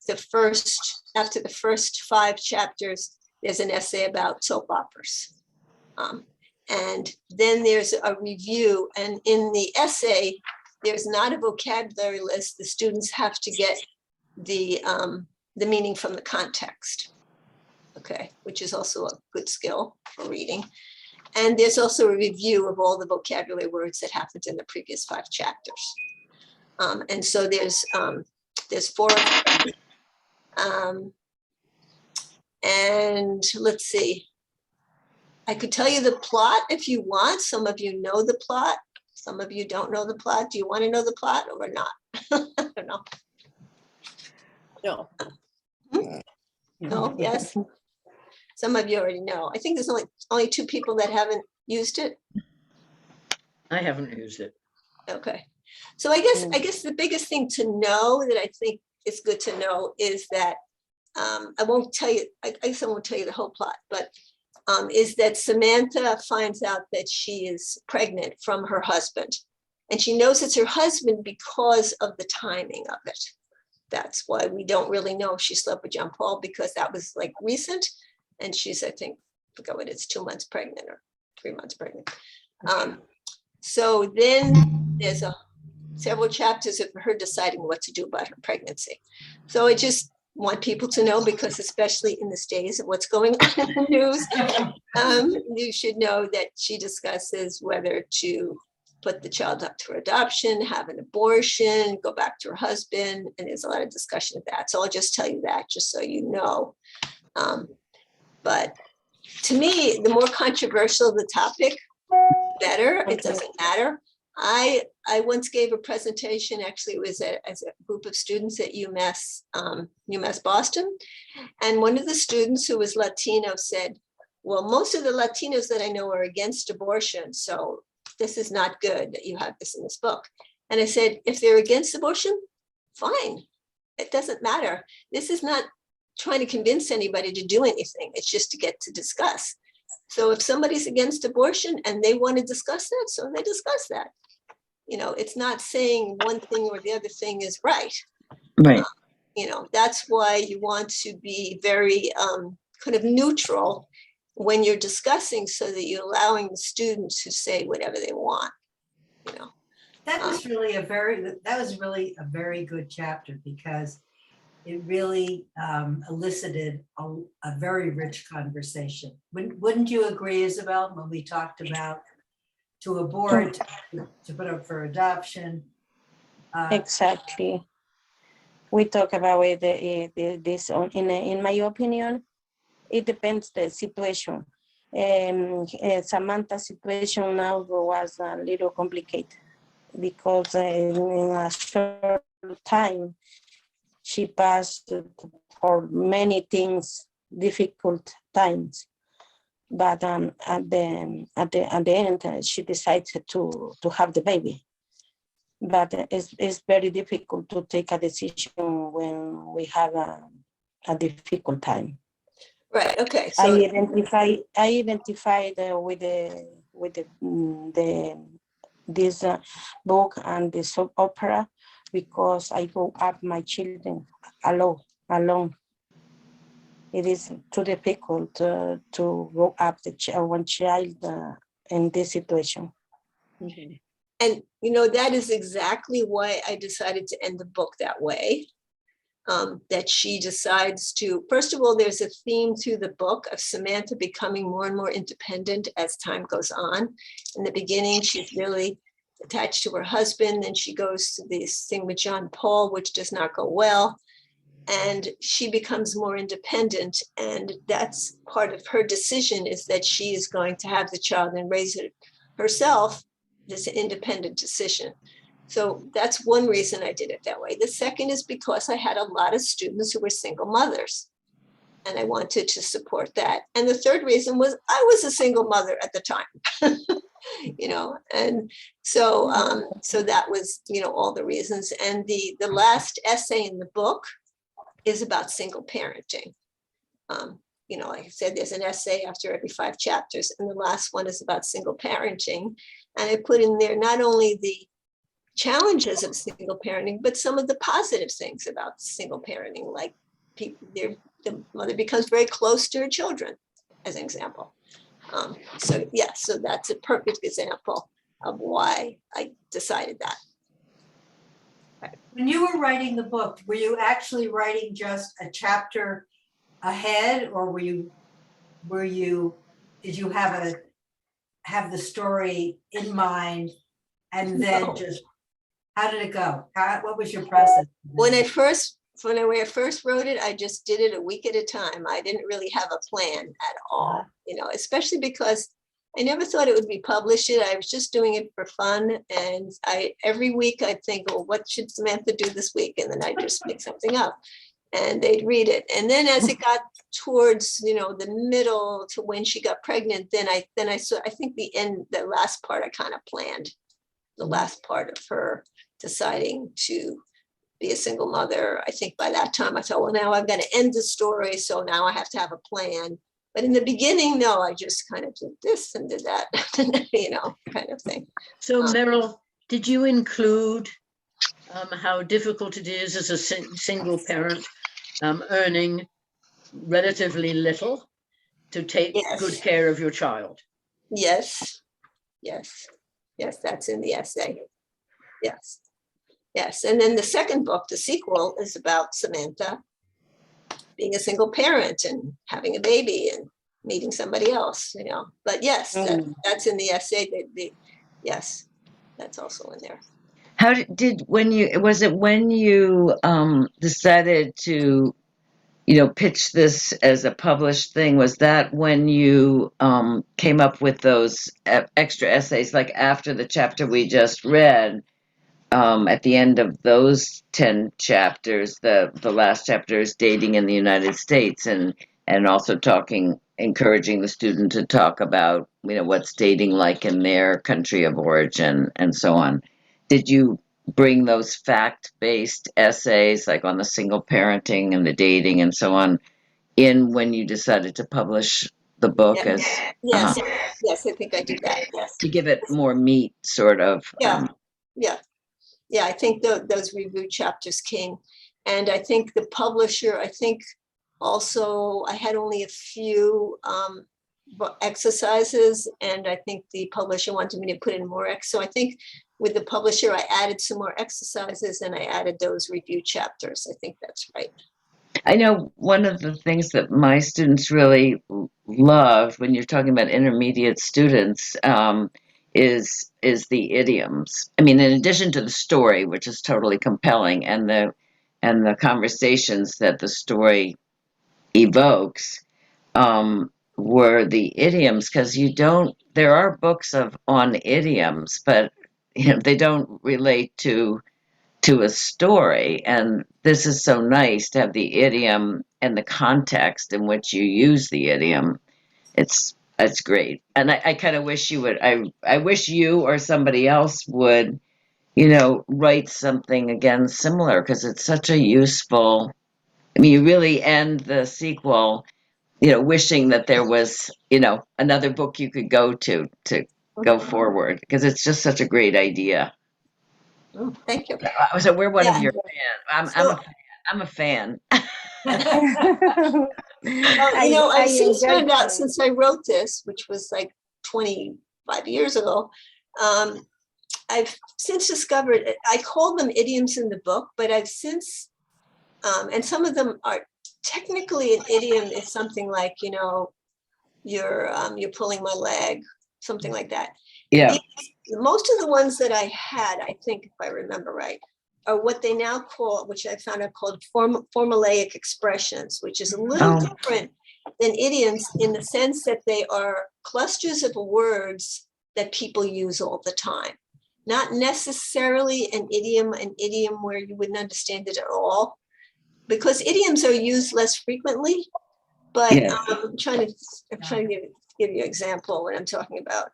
after the first 5 chapters, there's an essay about soap operas. And then there's a review, and in the essay, there's not a vocabulary list. The students have to get the meaning from the context, okay, which is also a good skill for reading. And there's also a review of all the vocabulary words that happened in the previous 5 chapters. And so there's 4 of them. And let's see, I could tell you the plot if you want. Some of you know the plot. Some of you don't know the plot. Do you want to know the plot or not? I don't know. No. No, yes. Some of you already know. I think there's only 2 people that haven't used it. I haven't used it. Okay. So I guess the biggest thing to know that I think is good to know is that I won't tell you, I guess I won't tell you the whole plot, but is that Samantha finds out that she is pregnant from her husband. And she knows it's her husband because of the timing of it. That's why we don't really know if she slept with John Paul, because that was like recent. And she's, I think, I forgot what it's, 2 months pregnant or 3 months pregnant. So then there's several chapters of her deciding what to do about her pregnancy. So I just want people to know, because especially in this days of what's going on in the news, you should know that she discusses whether to put the child up for adoption, have an abortion, go back to her husband, and there's a lot of discussion of that. So I'll just tell you that, just so you know. But to me, the more controversial the topic, better. It doesn't matter. I once gave a presentation, actually it was as a group of students at UMass Boston. And one of the students who was Latino said, well, most of the Latinos that I know are against abortion. So this is not good that you have this in this book. And I said, if they're against abortion, fine. It doesn't matter. This is not trying to convince anybody to do anything. It's just to get to discuss. So if somebody's against abortion and they want to discuss that, so they discuss that. It's not saying one thing or the other thing is right. Right. That's why you want to be very kind of neutral when you're discussing, so that you're allowing the students to say whatever they want. That was really a very good chapter, because it really elicited a very rich conversation. Wouldn't you agree, Isabel, when we talked about to abort, to put up for adoption? Exactly. We talk about this in my opinion. It depends the situation. Samantha's situation now was a little complicated, because in a short time she passed for many things, difficult times. But at the end, she decided to have the baby. But it's very difficult to take a decision when we have a difficult time. Right. Okay. I So identified with this book and the soap opera, because I grew up my children alone alone. It is too difficult to grow up one child in this situation. Okay. And, that is exactly why I decided to end the book that way. That she decides to, first of all, there's a theme to the book of Samantha becoming more and more independent as time goes on. In the beginning, she's really attached to her husband. Then she goes to this thing with John Paul, which does not go well. And she becomes more independent. And that's part of her decision, is that she is going to have the child and raise it herself. This independent decision. So that's one reason I did it that way. The second is because I had a lot of students who were single mothers, and I wanted to support that. And the third reason was I was a single mother at the time, and so that was, all the reasons. And the last essay in the book is about single parenting. Like I said, there's an essay after every 5 chapters, and the last one is about single parenting. And I put in there not only the challenges of single parenting, but some of the positive things about single parenting, like the mother becomes very close to her children, as an example. So that's a perfect example of why I decided that. When you were writing the book, were you actually writing just a chapter ahead, or did you have the story in mind, and then No. just, how did it go? What was your process? When I first wrote it, I just did it a week at a time. I didn't really have a plan at all, especially because I never thought it would be published. I was just doing it for fun. And every week I'd think, well, what should Samantha do this week? And then I'd just make something up and they'd read it. And then as it got towards, the middle to when she got pregnant, then I saw, I think the last part I kind of planned, the last part of her deciding to be a single mother. I think by that time I thought, well, now I've got to end the story. So now I have to have a plan. But in the beginning, no, I just kind of did this and did that, kind of thing. So Meryl, did you include how difficult it is as a single parent earning relatively little to take Yes. good care of your child? Yes, that's in the essay. Yes. And then the second book, the sequel, is about Samantha being a single parent and having a baby and meeting somebody else, But yes, that's in the essay. Yes, that's also in there. How when you decided to, pitch this as a published thing, was that when you came up with those extra essays, like after the chapter we just read? At the end of those 10 chapters, the last chapter is dating in the United States, and also encouraging the student to talk about, what's dating like in their country of origin and so on. Did you bring those fact-based essays, like on the single parenting and the dating and so on, in when you decided to publish the book? Yes, I think I did that. Yes, to give it more meat, sort of. Yeah, I think those review chapters came. And I think the publisher, also I had only a few exercises, and I think the publisher wanted me to put in more. So I think with the publisher, I added some more exercises and I added those review chapters. I think that's right. I know one of the things that my students really love when you're talking about intermediate students is the idioms. I mean, in addition to the story, which is totally compelling, and the conversations that the story evokes, were the idioms, because there are books on idioms, but they don't relate to a story. And this is so nice to have the idiom and the context in which you use the idiom. It's great. And I kind of wish you would, I wish you or somebody else would, write something again similar, because it's such a useful, you really end the sequel, wishing that there was, another book you could go to go forward, because it's just such a great idea. Thank you. So we're one of Yeah. your fans. I'm a fan. Well, I I've since enjoy found out to- since I wrote this, which was like 25 years ago, I've since discovered, I call them idioms in the book, but I've since, and some of them are technically an idiom is something like, you're pulling my leg, something like that. Yeah. Most of the ones that I had, I think, if I remember right, are what they now call, which I found out called formulaic expressions, which is a little Oh. different than idioms in the sense that they are clusters of words that people use all the time. Not necessarily an idiom where you wouldn't understand it at all, because idioms are used less frequently. But Yeah. I'm trying to give you an example of what I'm talking about.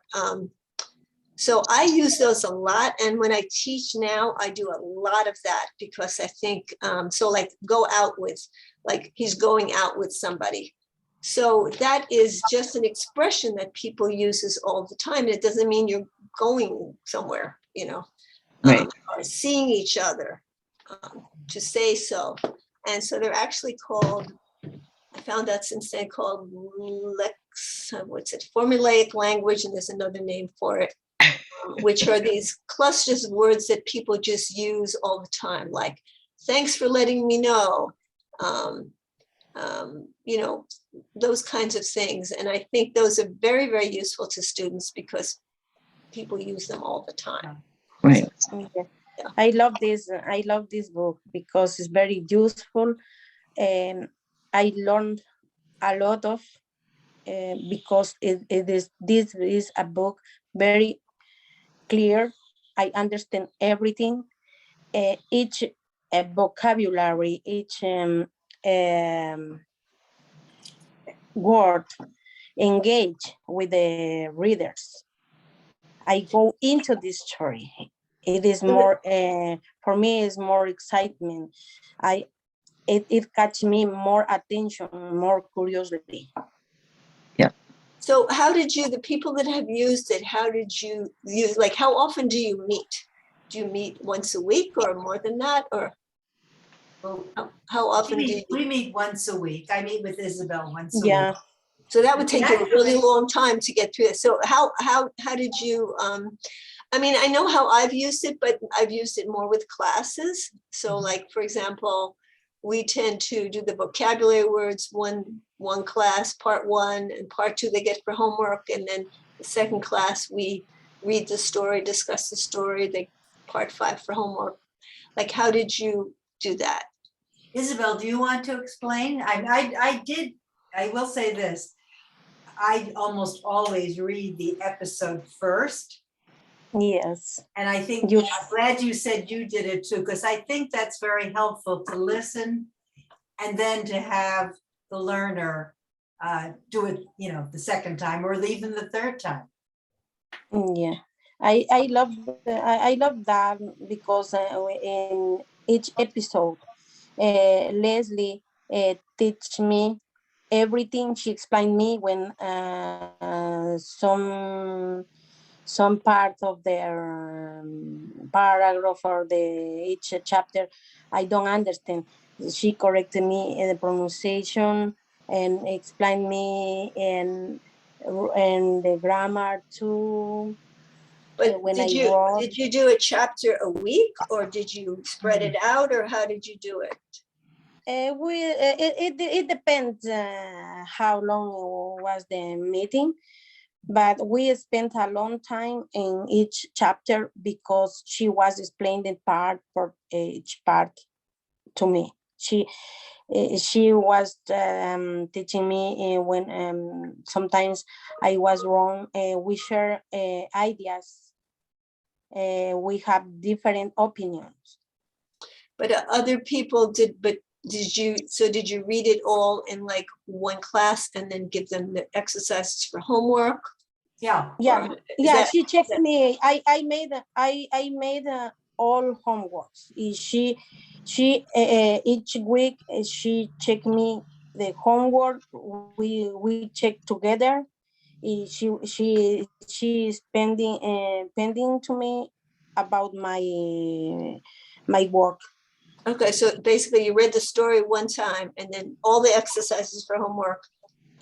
So I use those a lot. And when I teach now, I do a lot of that because I think, so like go out with, like he's going out with somebody. So that is just an expression that people uses all the time. It doesn't mean you're going somewhere, Right. or seeing each other, to say so. And so they're actually called, I found out since then, called formulaic language, and there's another name for it, which are these clusters of words that people just use all the time, like thanks for letting me know, those kinds of things. And I think those are very, very useful to students because people use them all the time. Right. Yeah. I love this book because it's very useful. I learned a lot of because this is a book very clear. I understand everything. Each vocabulary, each word engage with the readers. I go into this story. It is more for me. Is more excitement. It catch me more attention, more curiously. So how did the people that have used it, how did you use, like, how often do you meet? Do you meet once a week or more than that? Or Well, how often do you? we meet once a week. I meet with Isabel once a Yeah. week. So that would take you a really Actually- long time to get through it. So how did you, I mean, I know how I've used it, but I've used it more with classes. So like, for example, we tend to do the vocabulary words, one class, part 1, and part 2 they get for homework. And then the second class, we read the story, discuss the story, they part 5 for homework. Like, how did you do that? Isabel, do you want to explain? I will say this. I almost always read the episode first. Yes. And I think, You- I'm glad you said you did it too, because I think that's very helpful to listen and then to have the learner do it, the second time or even the third time. Yeah, I love I love that because in each episode, Leslie teach me everything. She explained me when some part of their paragraph or each chapter I don't understand. She corrected me in the pronunciation and explained me and the grammar too. But When did I you wrote, do a chapter a week, or did you spread it out, or how did you do it? it depends how long was the meeting, but we spent a long time in each chapter because she was explaining part for each part to me. She was teaching me when sometimes I was wrong. We share ideas. We have different opinions. But other people did, but did you read it all in like one class and then give them the exercises for homework? Yeah. Yeah, Or is yeah. that- She checked me. I made all homeworks. She each week she checked me the homework. We check together. She is pending to me about my work. Okay, so basically you read the story one time and then all the exercises for homework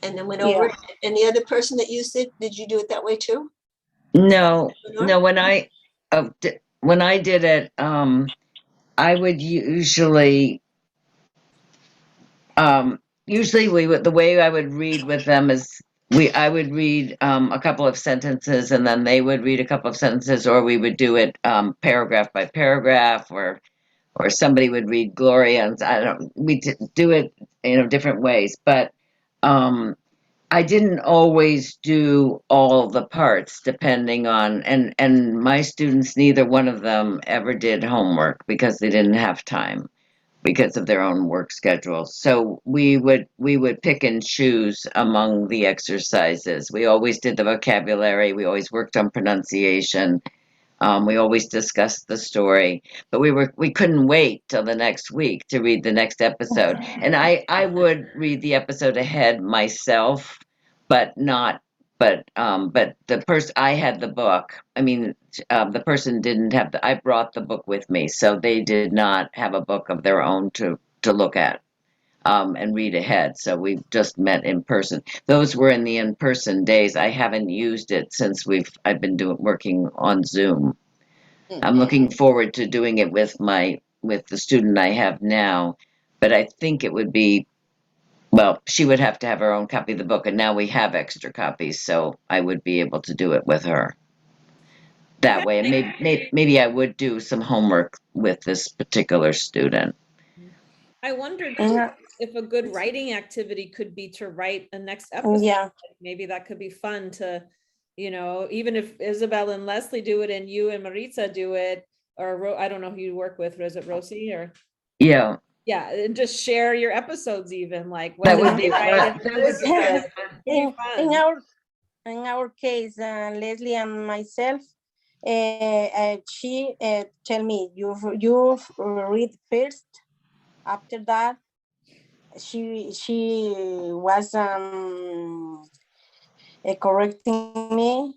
and then went over Yeah. it. And the other person that used it, did you do it that way too? No, Lenore? no, when I did it, I would usually the way I would read with them is I would read a couple of sentences and then they would read a couple of sentences, or we would do it paragraph by paragraph, or somebody would read Gloria, and I don't we do it different ways, but I didn't always do all the parts depending on, and my students, neither one of them ever did homework because they didn't have time because of their own work schedules. So we would pick and choose among the exercises. We always did the vocabulary, we always worked on pronunciation. We always discussed the story, but we couldn't wait till the next week to read the next episode. And I would read the episode ahead myself, but not but the person, I had the book. I mean, the person didn't have I brought the book with me, so they did not have a book of their own to look at. And read ahead. So we just met in person. Those were in the in-person days. I haven't used it since I've been working on Zoom. I'm looking forward to doing it with the student I have now, but I think it would be, well, she would have to have her own copy of the book, and now we have extra copies, so I would be able to do it with her that way. And maybe I would do some homework with this particular student. I wondered too, Yeah. if a good writing activity could be to write a next episode. Yeah. Maybe that could be fun to, even if Isabel and Leslie do it and you and Maritza do it, or I don't know who you work with, is it Rosie or? Yeah, Yeah, and just share your episodes even, like. that what would did be you write? that would be Yes. It'd be In fun. our case, Leslie and myself, she tell me you read first. After that, she was correcting me.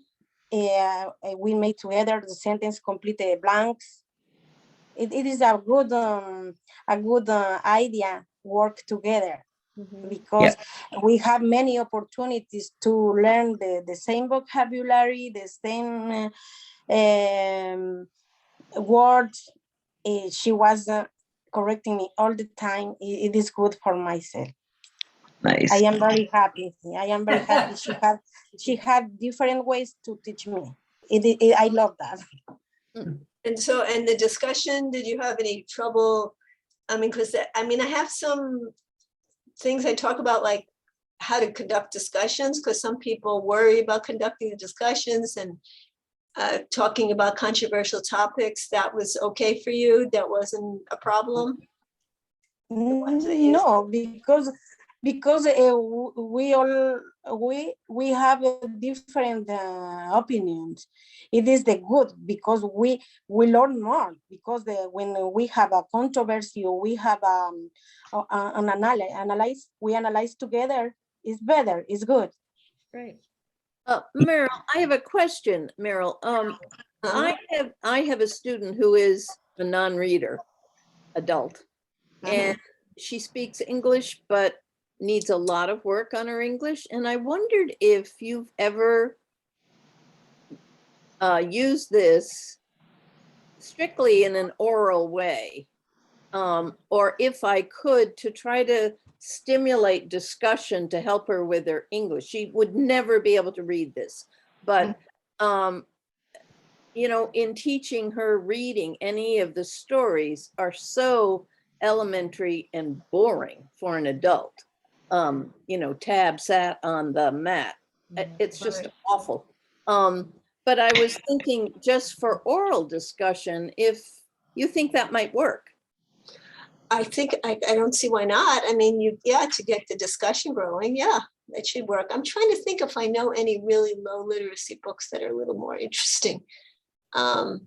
We made together the sentence, complete the blanks. It is a good idea, work together, Mhm. because we have many opportunities to learn the same vocabulary, the same words. She was correcting me all the time. It is good for myself. nice. I am very happy. I am very happy. She had different ways to teach me. I love that. And so, and the discussion, did you have any trouble? I mean, because I have some things I talk about, like how to conduct discussions, because some people worry about conducting the discussions and talking about controversial topics. That was okay for you? That wasn't a problem? No, because we all we have different opinions. It is the good, because we learn more, because when we have a controversy, or we have an analyze, we analyze together. It's better. It's good. Great. Meryl, I have a question, Meryl. I have a student who is a non-reader adult, and she speaks English, but needs a lot of work on her English. And I wondered if you've ever used this strictly in an oral way, or if I could, to try to stimulate discussion to help her with her English. She would never be able to read this, but in teaching her reading, any of the stories are so elementary and boring for an adult. Tab sat on the mat. It's just awful. But I was thinking, just for oral discussion, if you think that might work. I think I don't see why not. I mean, to get the discussion growing, it should work. I'm trying to think if I know any really low literacy books that are a little more interesting. What's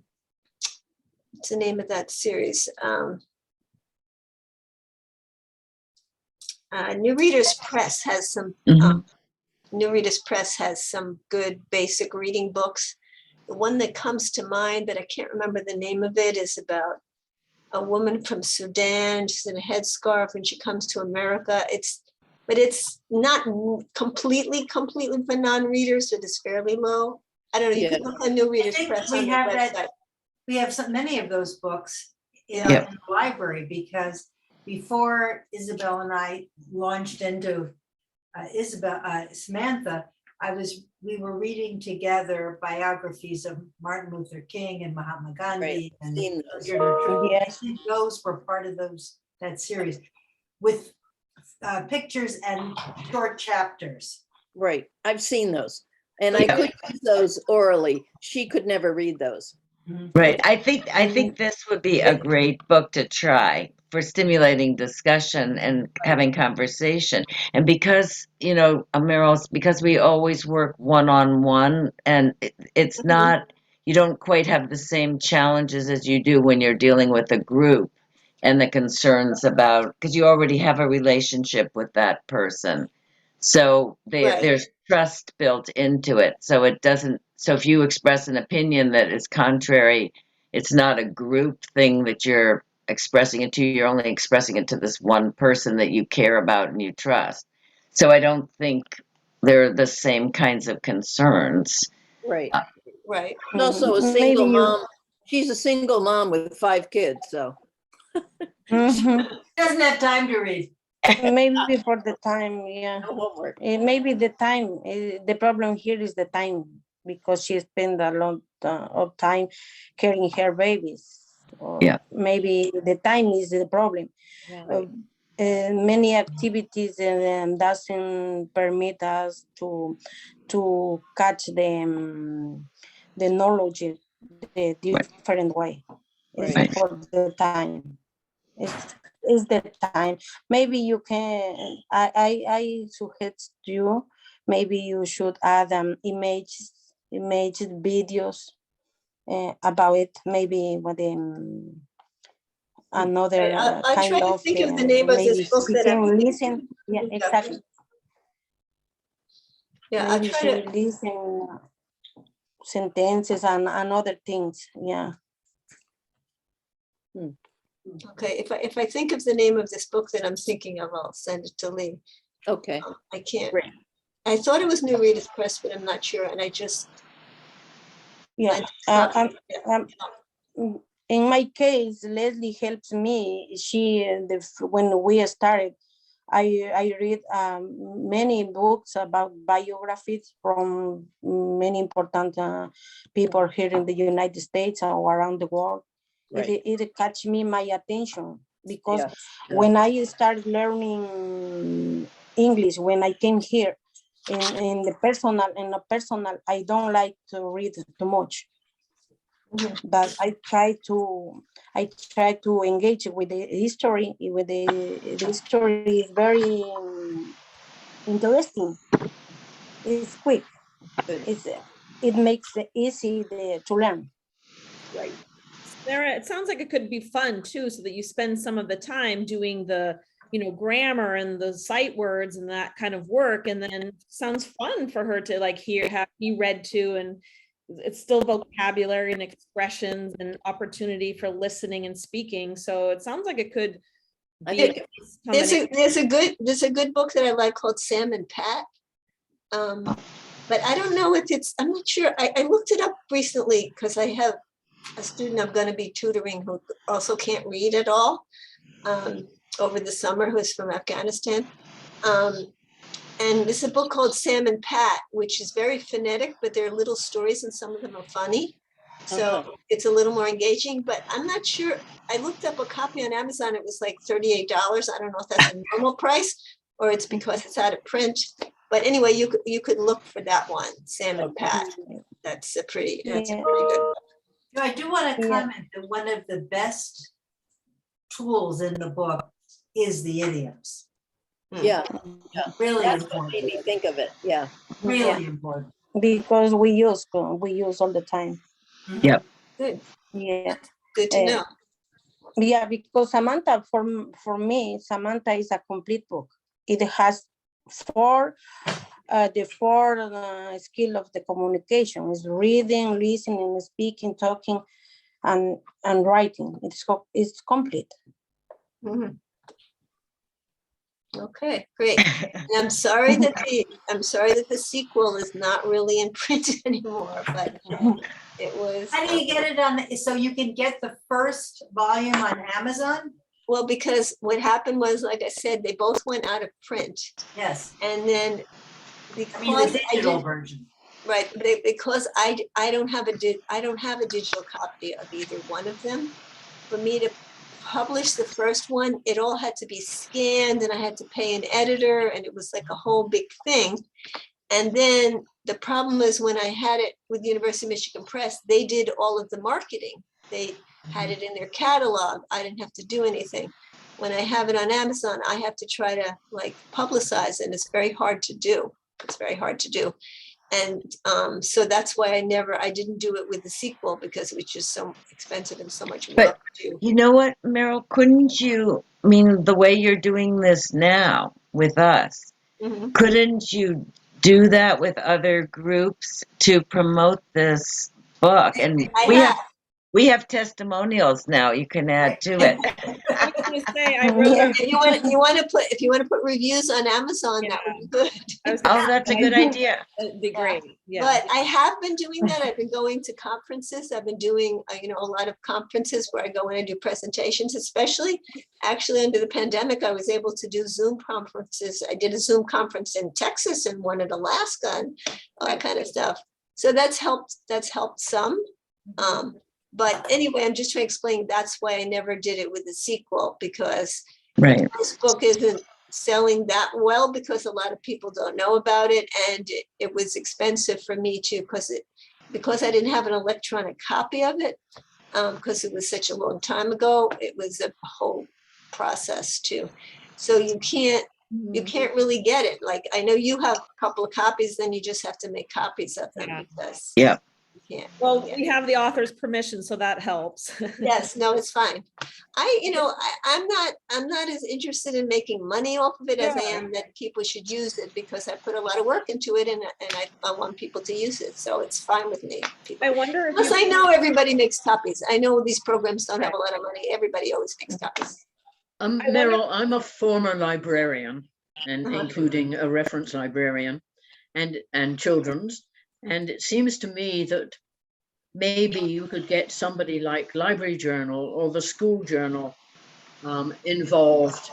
the name of that series? New Readers Press has some. New Readers Press has some good basic reading books. The one that comes to mind, but I can't remember the name of it, is about a woman from Sudan. She's in a headscarf and she comes to America. But it's not completely for non-readers, so it's fairly low. I don't know, you could look on New Readers think Press we on their have that- website. We have many of those books in Yeah. in the library, because before Isabel and I launched into Samantha, we were reading together biographies of Martin Luther King and Mahatma Gandhi Right. and Seen those. Gertrude Truman. I Yes. think those were part of that series with pictures and short chapters. Right, I've seen those. And I Yeah. could use those orally. She could never read those. Right. I think this would be a great book to try for stimulating discussion and having conversation. And because, Meryl, because we always work one-on-one, and it's not, you don't quite have the same challenges as you do when you're dealing with a group and the concerns about, because you already have a relationship with that person. So Right. there's trust built into it. So it doesn't, so if you express an opinion that is contrary, it's not a group thing that you're expressing it to. You're only expressing it to this one person that you care about and you trust. So I don't think they're the same kinds of concerns. Right. Right. And also a Maybe single you- mom. She's a single mom with 5 kids, so. Mhm. Doesn't have time to read. Maybe for the time, yeah. No homework. Maybe the time. The problem here is the time, because she spent a lot of time caring her babies. Or Yeah. maybe the time is the problem. Right. Many activities doesn't permit us to catch the knowledge the different way. It's Right. for the time. It's the time. Maybe you can. I suggest you. Maybe you should add image videos about it. Maybe with another I kind try to of think of the name of maybe this book she that I'm can thinking listen. of. Yeah, exactly. Yeah, I Maybe try she to, will listen sentences and other things. Yeah. okay, if I think of the name of this book that I'm thinking of, I'll send it to Lee. Okay. I can't. Great. I thought it was New Readers Press, but I'm not sure, and I just. Yeah. In my case, Leslie helps me. When we started, I read many books about biographies from many important people here in the United States or around the world. Right. It catch me my attention, because Yes. when I started learning English, when I came here, in the personal, I don't like to read too much. But I try to engage with the history. The history is very interesting. It's quick. Good. It makes it easy to learn. Right. Sarah, it sounds like it could be fun too, so that you spend some of the time doing the, grammar and the sight words and that kind of work. And then sounds fun for her to have you read to, and it's still vocabulary and expressions and opportunity for listening and speaking. So it sounds like it could I be think a nice combination. There's a good book that I like called Sam and Pat. But I don't know if I'm not sure. I looked it up recently because I have a student I'm going to be tutoring who also can't read at all over the summer, who's from Afghanistan. And this is a book called Sam and Pat, which is very phonetic, but there are little stories and some of them are funny. So it's a little more engaging, but I'm not sure. I looked up a copy on Amazon. It was like $38. I don't know if that's a normal price or it's because it's out of print. But anyway, you could look for that one, Sam and Pat. That's a pretty good book. I do want to Yeah. comment that one of the best tools in the book is the idioms. Yeah. Really That's what made important. me think of it. Yeah. Really important. Because we use all the time. Yep. Good. Yeah. Good to know. Yeah, because Samantha, for me, Samantha is a complete book. It has the four skill of the communication is reading, listening, speaking, talking. and writing. It's complete. Mhm. Okay, great. And I'm sorry that the sequel is not really in print anymore, but it was. How do you get it so you can get the first volume on Amazon? Well, because what happened was, like I said, they both went out of print, Yes, and then I mean because the digital version. right, because I don't have a digital copy of either one of them. For me to publish the first one, it all had to be scanned, and I had to pay an editor, and it was like a whole big thing. And then the problem was, when I had it with University of Michigan Press, they did all of the marketing. They had it in their catalog. I didn't have to do anything. When I have it on Amazon, I have to try to like publicize, and it's very hard to do. It's very hard to do. And so that's why I didn't do it with the sequel, because it was just so expensive and so much work But to do. you know what, Meryl? Couldn't you, I mean, the way you're doing this now with us, Mhm. couldn't you do that with other groups to promote this book? And we have testimonials now you can add to it. I was gonna say, I wrote Yeah. If you want to put reviews on Amazon, that would be good. I was Oh, that's a good idea. It'd be great, yeah. But I have been doing that. I've been going to conferences. I've been doing, a lot of conferences where I go in and do presentations, especially actually under the pandemic, I was able to do Zoom conferences. I did a Zoom conference in Texas and one in Alaska and all that kind of stuff. So that's helped some. But anyway, I'm just trying to explain, that's why I never did it with the sequel, because Right. this book isn't selling that well, because a lot of people don't know about it, and it was expensive for me too, because I didn't have an electronic copy of it, because it was such a long time ago. It was a whole process too. So you can't really get it. Like, I know you have a couple of copies, then you just have to make copies of them. Yeah. Because Yeah. you can't. Well, we have the author's permission, so that helps. Yes, no, it's fine. I'm not as interested in making money off of it as I am that people should use it, because I put a lot of work into it, and I want people to use it. So it's fine with me. I wonder if Plus, I know everybody makes copies. I know these programs don't have a lot of money. Everybody always makes copies. Meryl, I'm a former librarian, and Uh-huh. including a reference librarian and children's. And it seems to me that maybe you could get somebody like Library Journal or the School Journal involved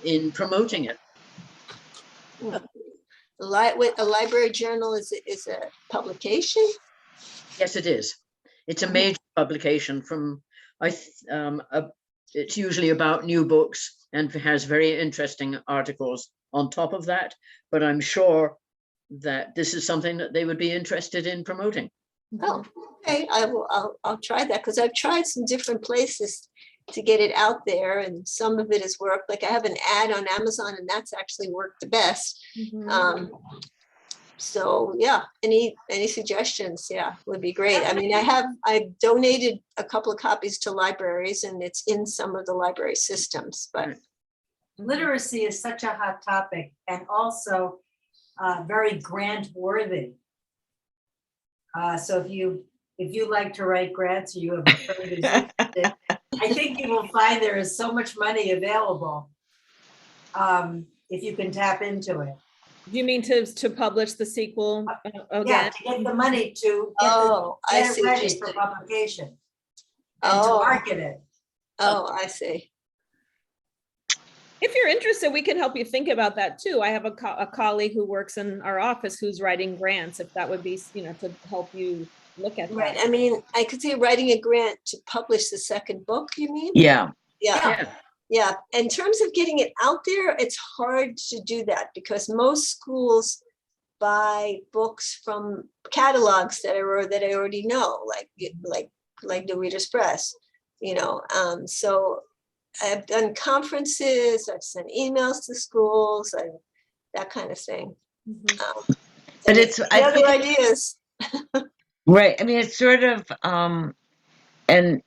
in promoting it. A library journal is a publication. Yes, it is. It's a major publication from, it's usually about new books and has very interesting articles on top of that. But I'm sure that this is something that they would be interested in promoting. Oh, okay. I'll try that, because I've tried some different places to get it out there, and some of it has worked. Like, I have an ad on Amazon, and that's actually worked the best. So yeah, any suggestions? Yeah, would be great. I mean, I've donated a couple of copies to libraries, and it's in some of the library systems, but Literacy is such a hot topic, and also very grant worthy. So if you like to write grants, or you have a friend who's interested, I think you will find there is so much money available if you can tap into it. Do you mean to publish the sequel Yeah, again? to get the money to I get see it what ready you're for saying. publication and to Oh, market it. I see. If you're interested, we can help you think about that too. I have a colleague who works in our office who's writing grants, if that would be, to help you look at Right. that. I mean, I could see writing a grant to publish the second book, you mean? Yeah. Yeah. Yeah. In terms of getting it out there, it's hard to do that, because most schools buy books from catalogs that I already know, like the Reader's Press, so I've done conferences, I've sent emails to schools, that kind of thing. Mhm. But it's, I other think, ideas. right. I mean, it's sort of, and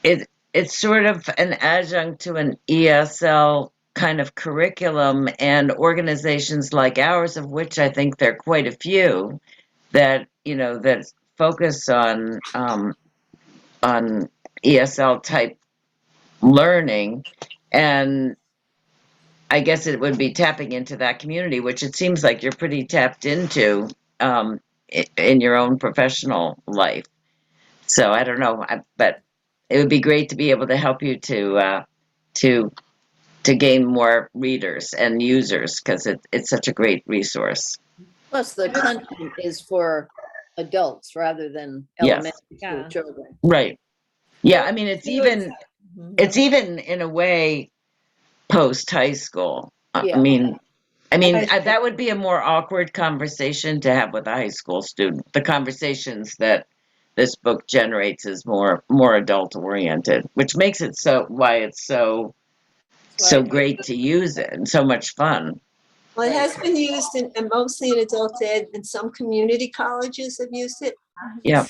it's sort of an adjunct to an ESL kind of curriculum, and organizations like ours, of which I think there are quite a few, that that focus on ESL type learning, and I guess it would be tapping into that community, which it seems like you're pretty tapped into in your own professional life. So I don't know, but it would be great to be able to help you to gain more readers and users, because it's such a great resource. Plus the content is for adults rather than Yes. elementary school Yeah. children. Right. Yeah, I mean, Mhm. it's even in a way post high school. Yeah. I mean, High school. that would be a more awkward conversation to have with a high school student. The conversations that this book generates is more adult oriented, which makes it why it's so Right. great to use it and so much fun. Well, it has been used mostly in adult ed, and some community colleges have used it. Yeah.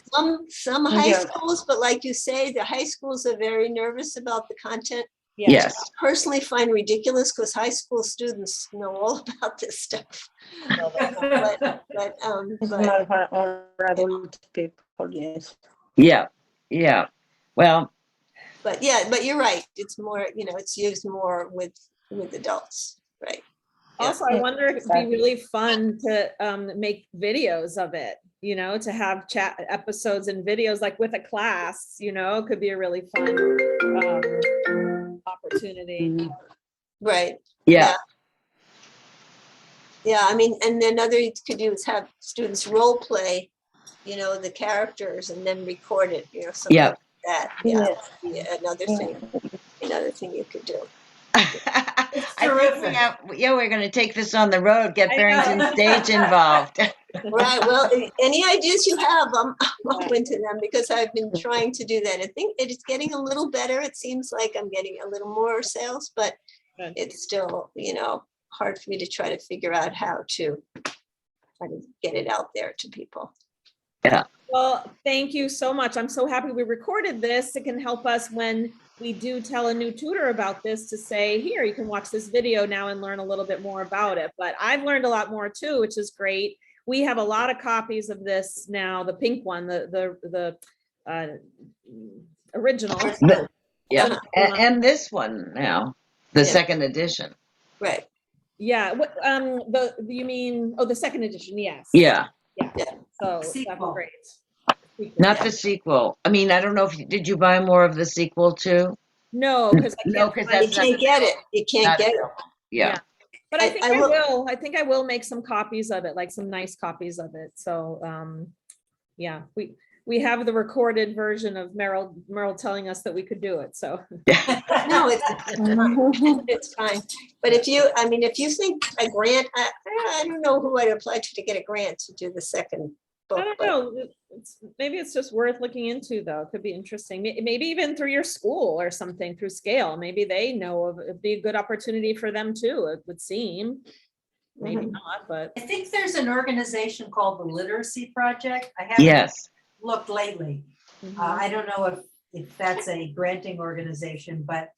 Some high Yeah. schools, but like you say, the high schools are very nervous about the content. Yeah. Yes. Personally find ridiculous because high school students know all about this stuff. It's But not for adult people, yes. Yeah. Yeah. Well, but you're right. It's more, it's used more with adults, right? Yeah. Also, I wonder if it'd be really fun to make videos of it, to have chat episodes and videos like with a class, could be a really fun opportunity. Right. yeah. Yeah, I mean, and another you could do is have students role play, the characters and then record it, something Yeah. like that. Yeah, Yes. yeah, another thing you could do. I think terrific. we're going to take this on the road, get I know. Barrington Stage involved. Right. Well, any ideas you have, I'm open to them because I've been trying to do that. I think it's getting a little better. It seems like I'm getting a little more sales, but Good. it's still, hard for me to try to figure out how to get it out there to people. Well, thank you so much. I'm so happy we recorded this. It can help us when we do tell a new tutor about this to say, here, you can watch this video now and learn a little bit more about it. But I've learned a lot more too, which is great. We have a lot of copies of this now, the pink one, the original. Yeah. And this one now, the Yeah. second edition. Right. Yeah, what, you mean, the second edition, yes. Yeah. Yeah, Yeah. so that's Sequel. great. Not Yeah. the sequel. I mean, I don't know if did you buy more of the sequel too? No, because I No, can't. 'cause find You that's it. can't get it. You can't Not get it. available. Yeah. But I think I I will- will. I think I will make some copies of it, like some nice copies of it. So, yeah, we have the recorded version of Meryl telling us that we could do it. So, No, it's fine. But if you think a grant, I don't know who I'd apply to get a grant to do the second book. I don't but- know. Maybe it's just worth looking into, though. It could be interesting. Maybe even through your school or something, through Scale. Maybe they know of it'd be a good opportunity for them too. It would seem. Maybe not, but I think there's an organization called the Literacy Project. I haven't Yes. looked lately. I don't know if that's a granting organization, but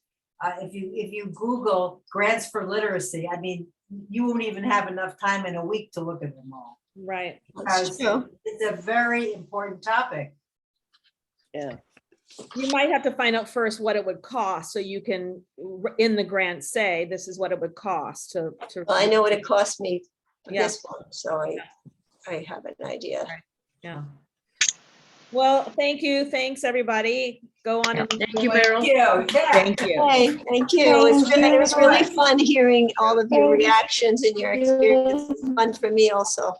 if you Google grants for literacy, I mean, you won't even have enough time in a week to look at them all. right. That's Because true. it's a very important topic. Yeah. You might have to find out first what it would cost, so you can, in the grant, say this is what it would cost to. Well, I know what it cost me for Yeah. this one, so I have an idea. Yeah. Well, thank you. Thanks, everybody. Go on and. Thank you, enjoy. Meryl. Yeah. Thank you. Hey, thank you. It was really fun hearing all of your Thank you. reactions and your experience. It's fun for me also.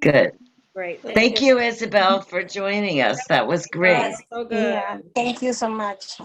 Good. Great. Thank you, Isabel, for joining us. That was great. So good. Yeah, thank you so much.